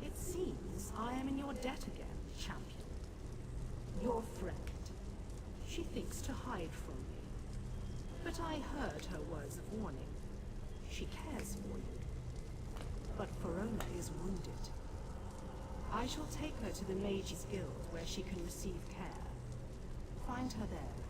It seems I am in your debt again, champion. Your friend. She thinks to hide from me. but I heard her words of warning. She cares for you. But Corona is wounded. I shall take her to the Mages Guild where she can receive care. Find her there.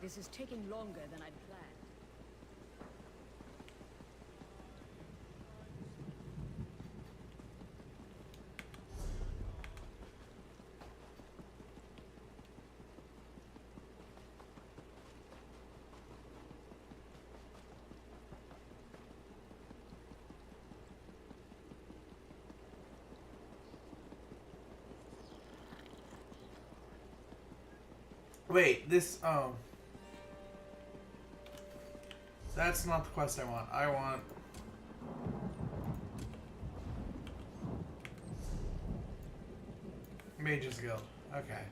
This is taking longer than I'd planned. Wait, this, oh. That's not the quest I want. I want... Mages Guild. Okay.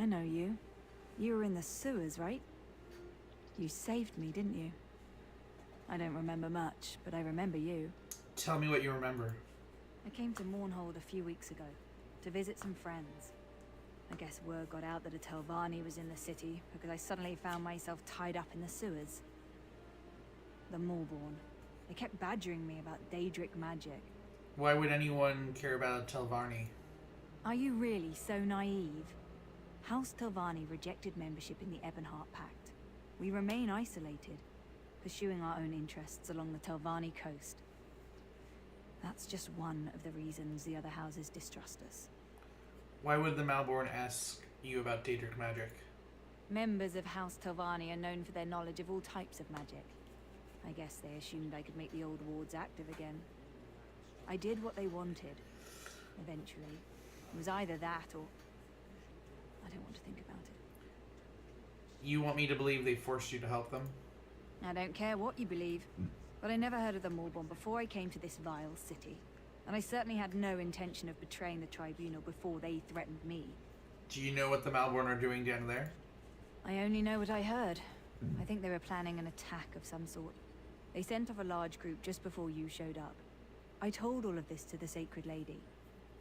I know you. You were in the sewers, right? You saved me, didn't you? I don't remember much, but I remember you. Tell me what you remember. I came to Mournhold a few weeks ago, to visit some friends. I guess word got out that a Telvanni was in the city, because I suddenly found myself tied up in the sewers. The Moorborn. They kept badgering me about Daedric magic. Why would anyone care about Telvarni? Are you really so naive? House Telvanni rejected membership in the Ebonheart Pact. We remain isolated, pursuing our own interests along the Telvanni coast. That's just one of the reasons the other houses distrust us. Why would the Malborn ask you about Daedric magic? Members of House Telvanni are known for their knowledge of all types of magic. I guess they assumed I could make the old wards active again. I did what they wanted, eventually. It was either that or... I don't want to think about it. You want me to believe they forced you to help them? I don't care what you believe, but I never heard of the Moorborn before I came to this vile city. And I certainly had no intention of betraying the Tribunal before they threatened me. Do you know what the Malborn are doing down there? I only know what I heard. I think they were planning an attack of some sort. They sent off a large group just before you showed up. I told all of this to the Sacred Lady.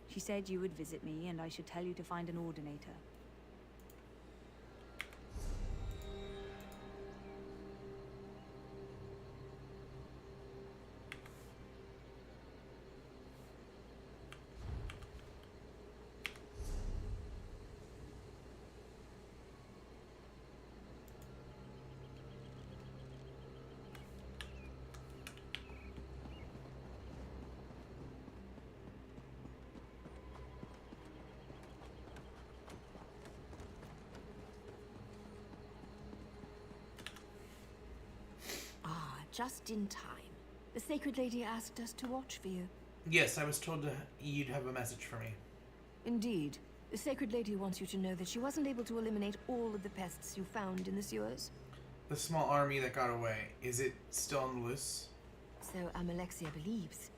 She said you would visit me and I should tell you to find an Ordinator. just in time. The Sacred Lady asked us to watch for you. Yes, I was told you'd have a message for me. Indeed. The Sacred Lady wants you to know that she wasn't able to eliminate all of the pests you found in the sewers. The small army that got away, is it still on the loose? So Amalexia believes.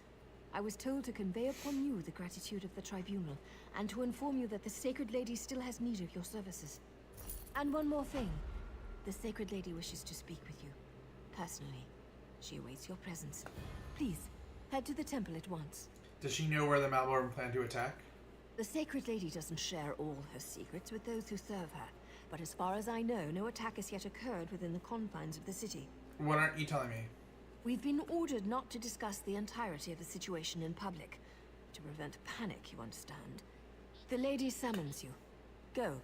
I was told to convey upon you the gratitude of the Tribunal, and to inform you that the Sacred Lady still has need of your services. And one more thing. The Sacred Lady wishes to speak with you. Personally. She awaits your presence. Please, head to the temple at once. Does she know where the Malborn plan to attack? The Sacred Lady doesn't share all her secrets with those who serve her. But as far as I know, no attack has yet occurred within the confines of the city. What aren't you telling me? We've been ordered not to discuss the entirety of the situation in public. To prevent panic, you understand. The lady summons you. Go.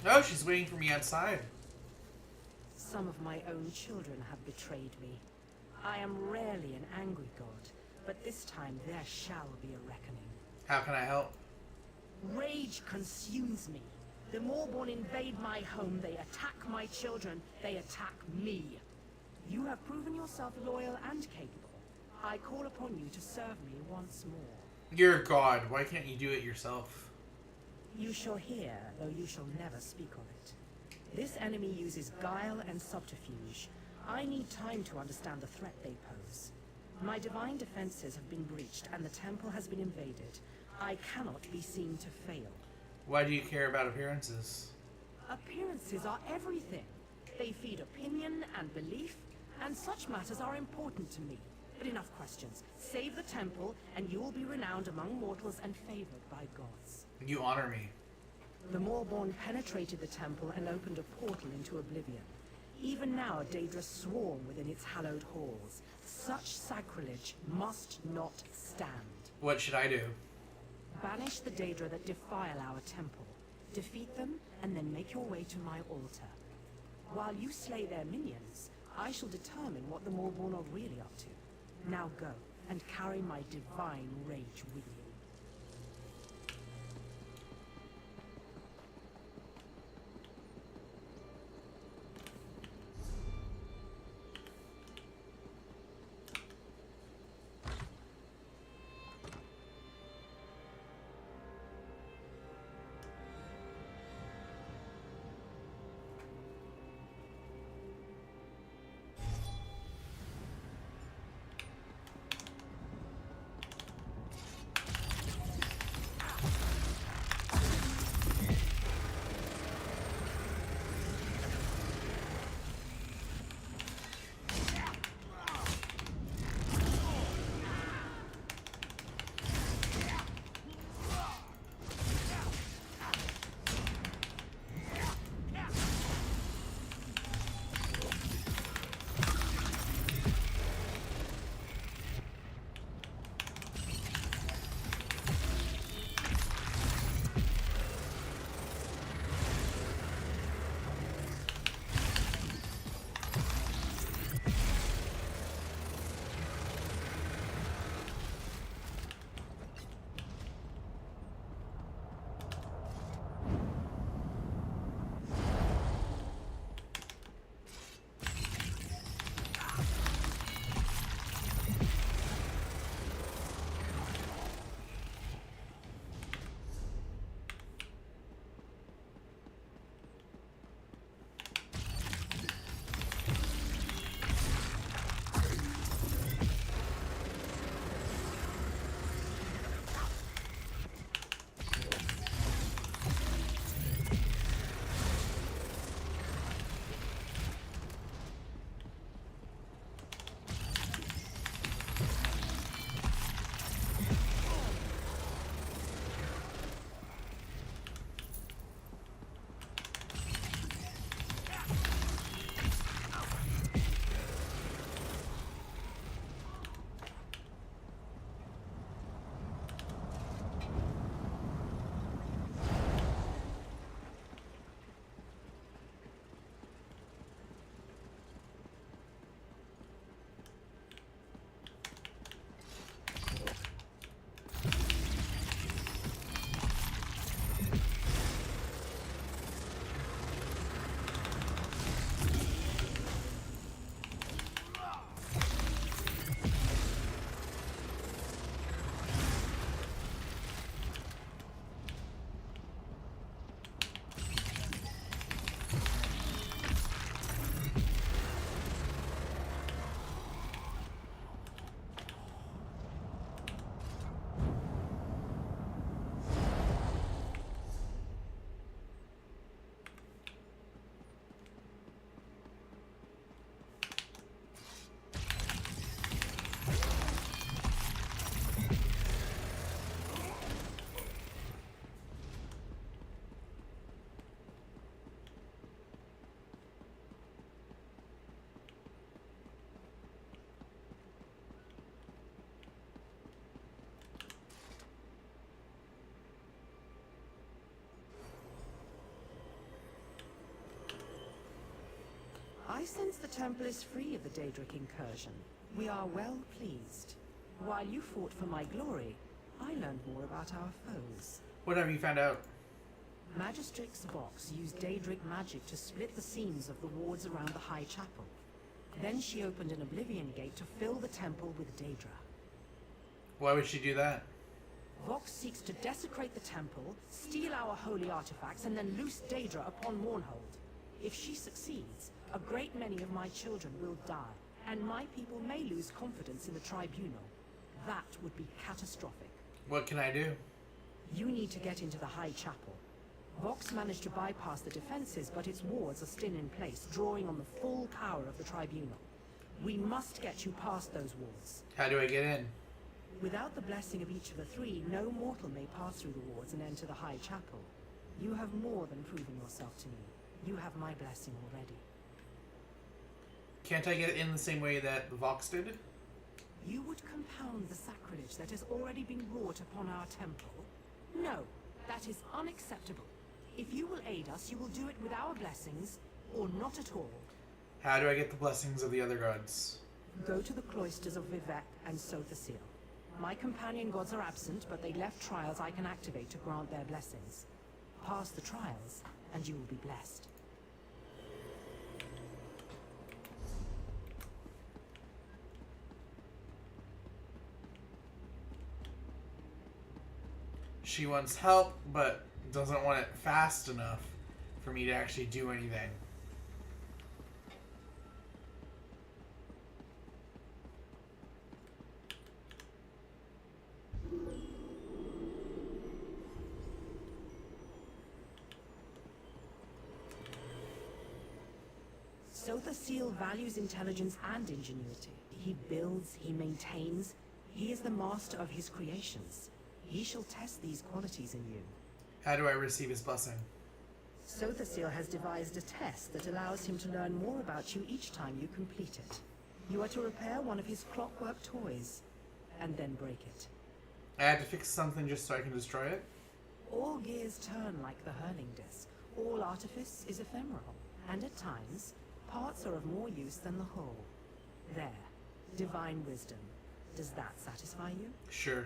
Oh, she's waiting for me outside. Some of my own children have betrayed me. I am rarely an angry god, but this time there shall be a reckoning. How can I help? Rage consumes me. The Moorborn invade my home, they attack my children, they attack me. You have proven yourself loyal and capable. I call upon you to serve me once more. You're a god. Why can't you do it yourself? You shall hear, though you shall never speak of it. This enemy uses guile and subterfuge. I need time to understand the threat they pose. My divine defenses have been breached, and the temple has been invaded. I cannot be seen to fail. Why do you care about appearances? Appearances are everything. They feed opinion and belief, and such matters are important to me. But enough questions. Save the temple, and you will be renowned among mortals and favored by gods. You honor me. The Moorborn penetrated the temple and opened a portal into oblivion. Even now, Daedra swarm within its hallowed halls. Such sacrilege must not stand. What should I do? Banish the Daedra that defile our temple. Defeat them, and then make your way to my altar. While you slay their minions, I shall determine what the Moorborn are really up to. Now go, and carry my divine rage with you. sense the temple is free of the Daedric incursion. We are well pleased. While you fought for my glory, I learned more about our foes. What have you found out? Magistrix Vox used Daedric magic to split the seams of the wards around the High Chapel. Then she opened an Oblivion Gate to fill the temple with Daedra. Why would she do that? Vox seeks to desecrate the temple, steal our holy artifacts, and then loose Daedra upon Mournhold. If she succeeds, a great many of my children will die, and my people may lose confidence in the Tribunal. That would be catastrophic. What can I do? You need to get into the High Chapel. Vox managed to bypass the defenses, but its wards are still in place, drawing on the full power of the Tribunal. We must get you past those walls. How do I get in? Without the blessing of each of the three, no mortal may pass through the wards and enter the High Chapel. You have more than proven yourself to me. You have my blessing already. Can't I get in the same way that Vox did? You would compound the sacrilege that has already been wrought upon our temple? No, that is unacceptable. If you will aid us, you will do it with our blessings, or not at all. How do I get the blessings of the other gods? Go to the cloisters of Vivec and Sothasil. My companion gods are absent, but they left trials I can activate to grant their blessings. Pass the trials, and you will be blessed. She wants help, but doesn't want it fast enough for me to actually do anything. Sothasil values intelligence and ingenuity. He builds, he maintains. He is the master of his creations. He shall test these qualities in you. How do I receive his blessing? Sothasil has devised a test that allows him to learn more about you each time you complete it. You are to repair one of his clockwork toys, and then break it. I had to fix something just so I can destroy it? All gears turn like the hurling disc. All artifice is ephemeral, and at times, parts are of more use than the whole. There. Divine wisdom. Does that satisfy you? Sure.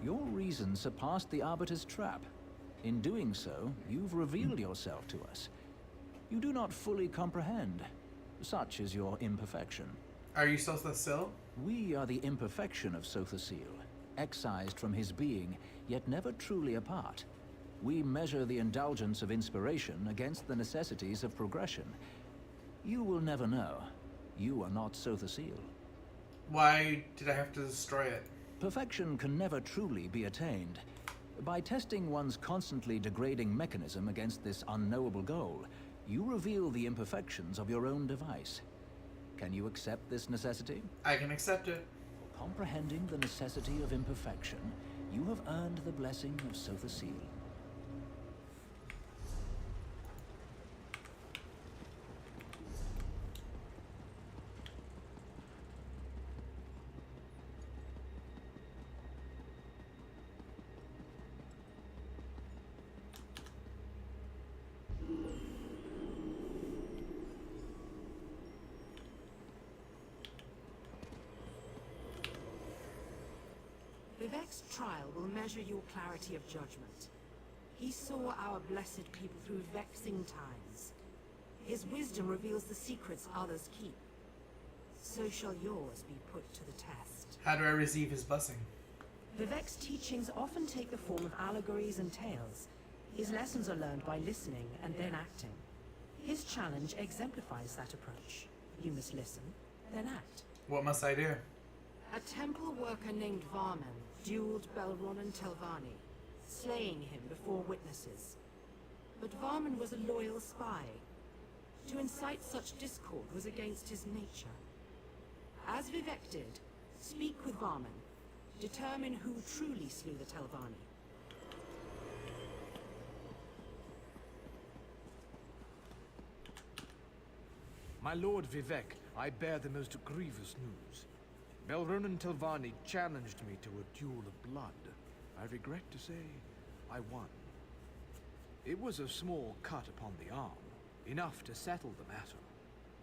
Your reason surpassed the Arbiter's trap. In doing so, you've revealed yourself to us. You do not fully comprehend. Such is your imperfection. Are you Sotha-Sil? We are the imperfection of Sotha-Sil, excised from his being, yet never truly apart. We measure the indulgence of inspiration against the necessities of progression. You will never know. You are not Sotha-Sil. Why did I have to destroy it? Perfection can never truly be attained. By testing one's constantly degrading mechanism against this unknowable goal, you reveal the imperfections of your own device. Can you accept this necessity? I can accept it. Comprehending the necessity of imperfection, you have earned the blessing of Sotha-Sil. Vivek's trial will measure your clarity of judgment. He saw our blessed people through vexing times. His wisdom reveals the secrets others keep. So shall yours be put to the test. How do I receive his blessing? Vivek's teachings often take the form of allegories and tales. His lessons are learned by listening and then acting. His challenge exemplifies that approach. You must listen, then act. What must I do? A temple worker named Varman dueled Belronan Telvanni, slaying him before witnesses. But Varman was a loyal spy. To incite such discord was against his nature. As Vivek did, speak with Varman. Determine who truly slew the Telvanni. My lord Vivek, I bear the most grievous news. Belronan Telvanni challenged me to a duel of blood. I regret to say, I won. It was a small cut upon the arm, enough to settle the matter.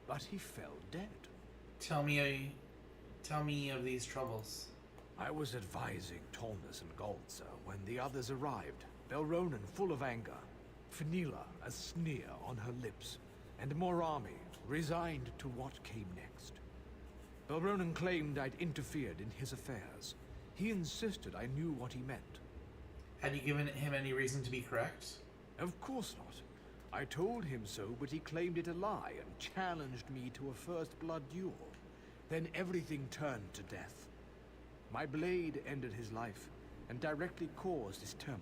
But he fell dead. Tell me of these troubles. I was advising Tolnas and Goldsa when the others arrived. Belronan full of anger, Fenila a sneer on her lips, and Morami resigned to what came next. Belronan claimed I'd interfered in his affairs. He insisted I knew what he meant. Had you given him any reason to be correct? Of course not. I told him so, but he claimed it a lie and challenged me to a first blood duel. Then everything turned to death. My blade ended his life and directly caused his turmoil.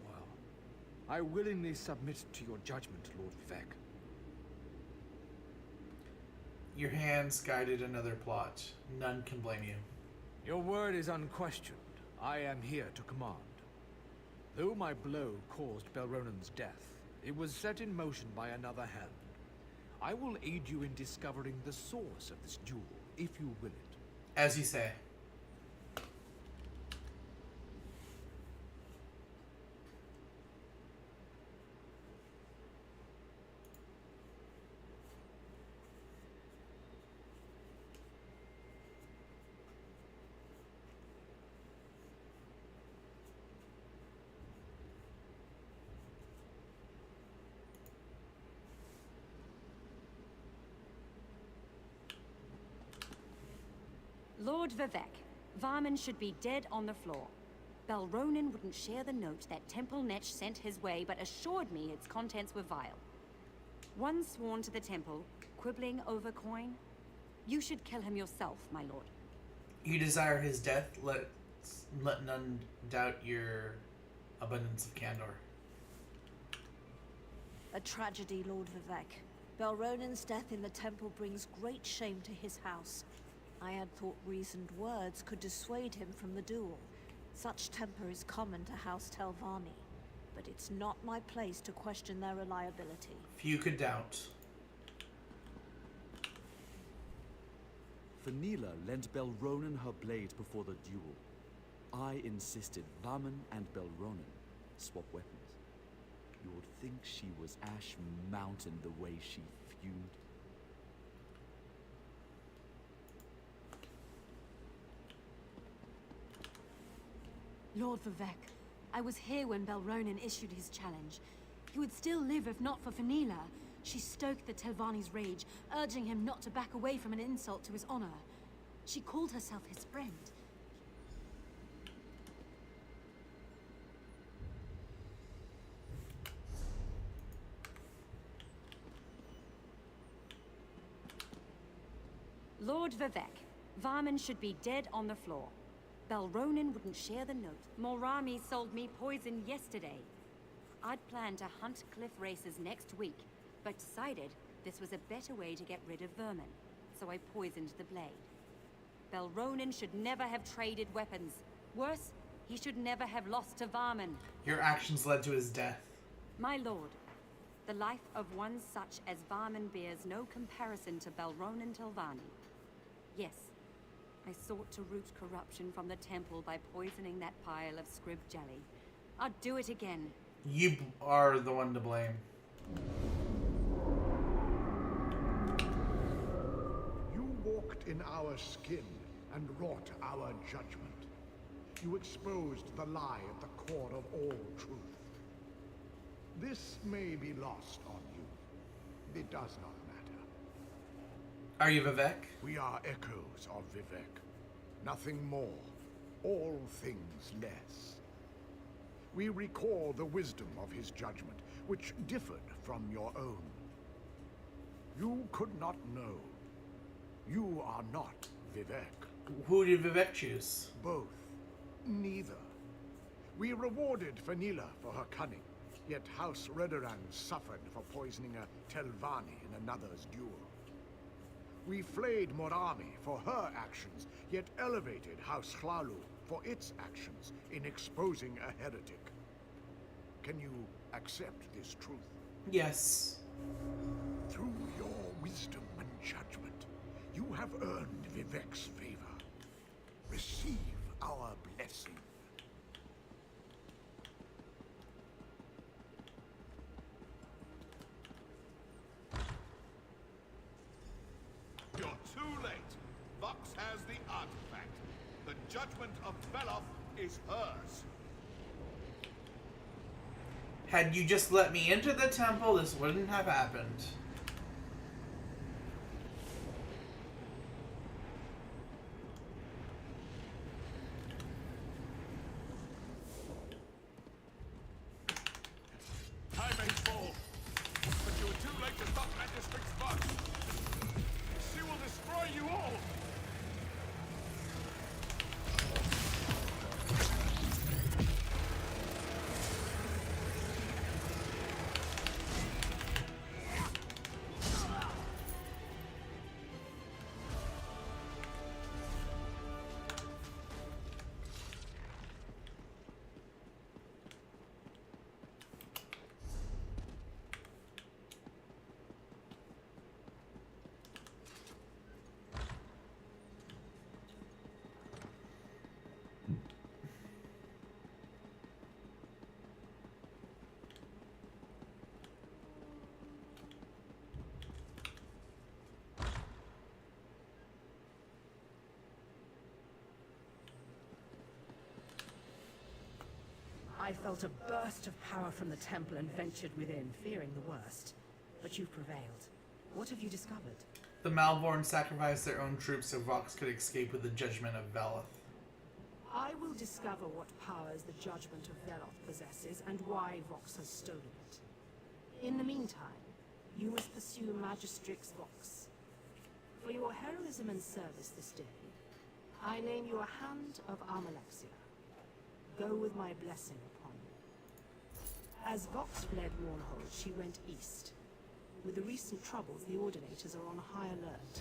I willingly submit to your judgment, Lord Vivek. Your hands guided another plot. None can blame you. Your word is unquestioned. I am here to command. Though my blow caused Belronan's death, it was set in motion by another hand. I will aid you in discovering the source of this duel, if you will it. As you say. Lord Vivek, Varman should be dead on the floor. Belronan wouldn't share the note that Temple Netch sent his way, but assured me its contents were vile. One sworn to the temple, quibbling over coin. You should kill him yourself, my lord. You desire his death? Let none doubt your abundance of candor. A tragedy, Lord Vivek. Belronan's death in the temple brings great shame to his house. I had thought reasoned words could dissuade him from the duel. Such temper is common to House Telvanni, but it's not my place to question their reliability. Few could doubt. Fenila lent Belronan her blade before the duel. I insisted Varman and Belronan swap weapons. You would think she was Ash Mountain the way she fumed. Lord Vivek, I was here when Belronen issued his challenge. He would still live if not for Fenila. She stoked the Telvanni's rage, urging him not to back away from an insult to his honor. She called herself his friend. Lord Vivek, Varman should be dead on the floor. Belronen wouldn't share the note. Morami sold me poison yesterday. I'd planned to hunt cliff racers next week, but decided this was a better way to get rid of vermin, so I poisoned the blade. Belronen should never have traded weapons. Worse, he should never have lost to Varman. Your actions led to his death. My lord, the life of one such as Varman bears no comparison to Belronen Telvanni. Yes, I sought to root corruption from the temple by poisoning that pile of scrib jelly. I'd do it again. You are the one to blame. You walked in our skin and wrought our judgment. You exposed the lie at the core of all truth. This may be lost on you. It does not matter. Are you Vivek? We are echoes of Vivek. Nothing more. All things less. We recall the wisdom of his judgment, which differed from your own. You could not know. You are not Vivek. Who did Vivek choose? Both. Neither. We rewarded Fenila for her cunning, yet House Redoran suffered for poisoning a Telvanni in another's duel. We flayed Morami for her actions, yet elevated House Hlalu for its actions in exposing a heretic. Can you accept this truth? Yes. Through your wisdom and judgment, you have earned Vivek's favor. Receive our blessing. You're too late. Vox has the artifact. The judgment of Beloff is hers. Had you just let me into the temple, this wouldn't have happened. Time may fall, but you were too late to stop Magistrix Vox. She will destroy you all. I felt a burst of power from the temple and ventured within, fearing the worst. But you've prevailed. What have you discovered? The Malborn sacrificed their own troops so Vox could escape with the judgment of Veloth. I will discover what powers the judgment of Veloth possesses and why Vox has stolen it. In the meantime, you must pursue Magistrix Vox. For your heroism and service this day, I name you a Hand of Amalexia. Go with my blessing upon you. As Vox fled Warnhold, she went east. With the recent troubles, the Ordinators are on high alert.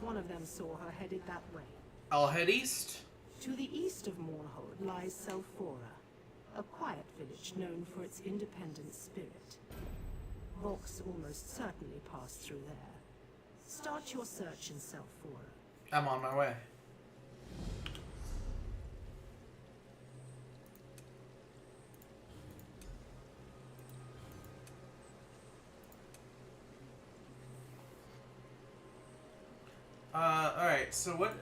One of them saw her headed that way. I'll head east? To the east of Mournhold lies Selphora, a quiet village known for its independent spirit. Vox almost certainly passed through there. Start your search in Selphora. I'm on my way. Alright, so what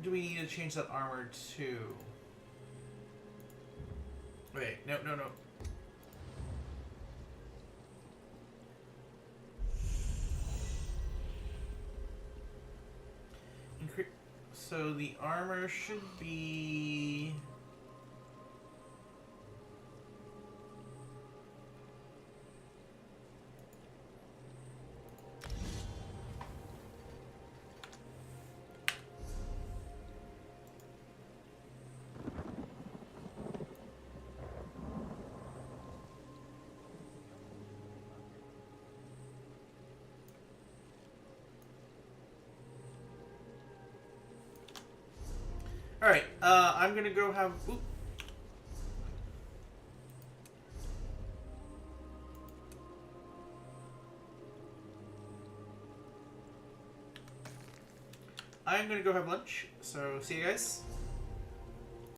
do we need to change that armor to? Wait, no. So the armor should be... Alright, I'm gonna go have... Oop. I'm gonna go have lunch, so see you guys.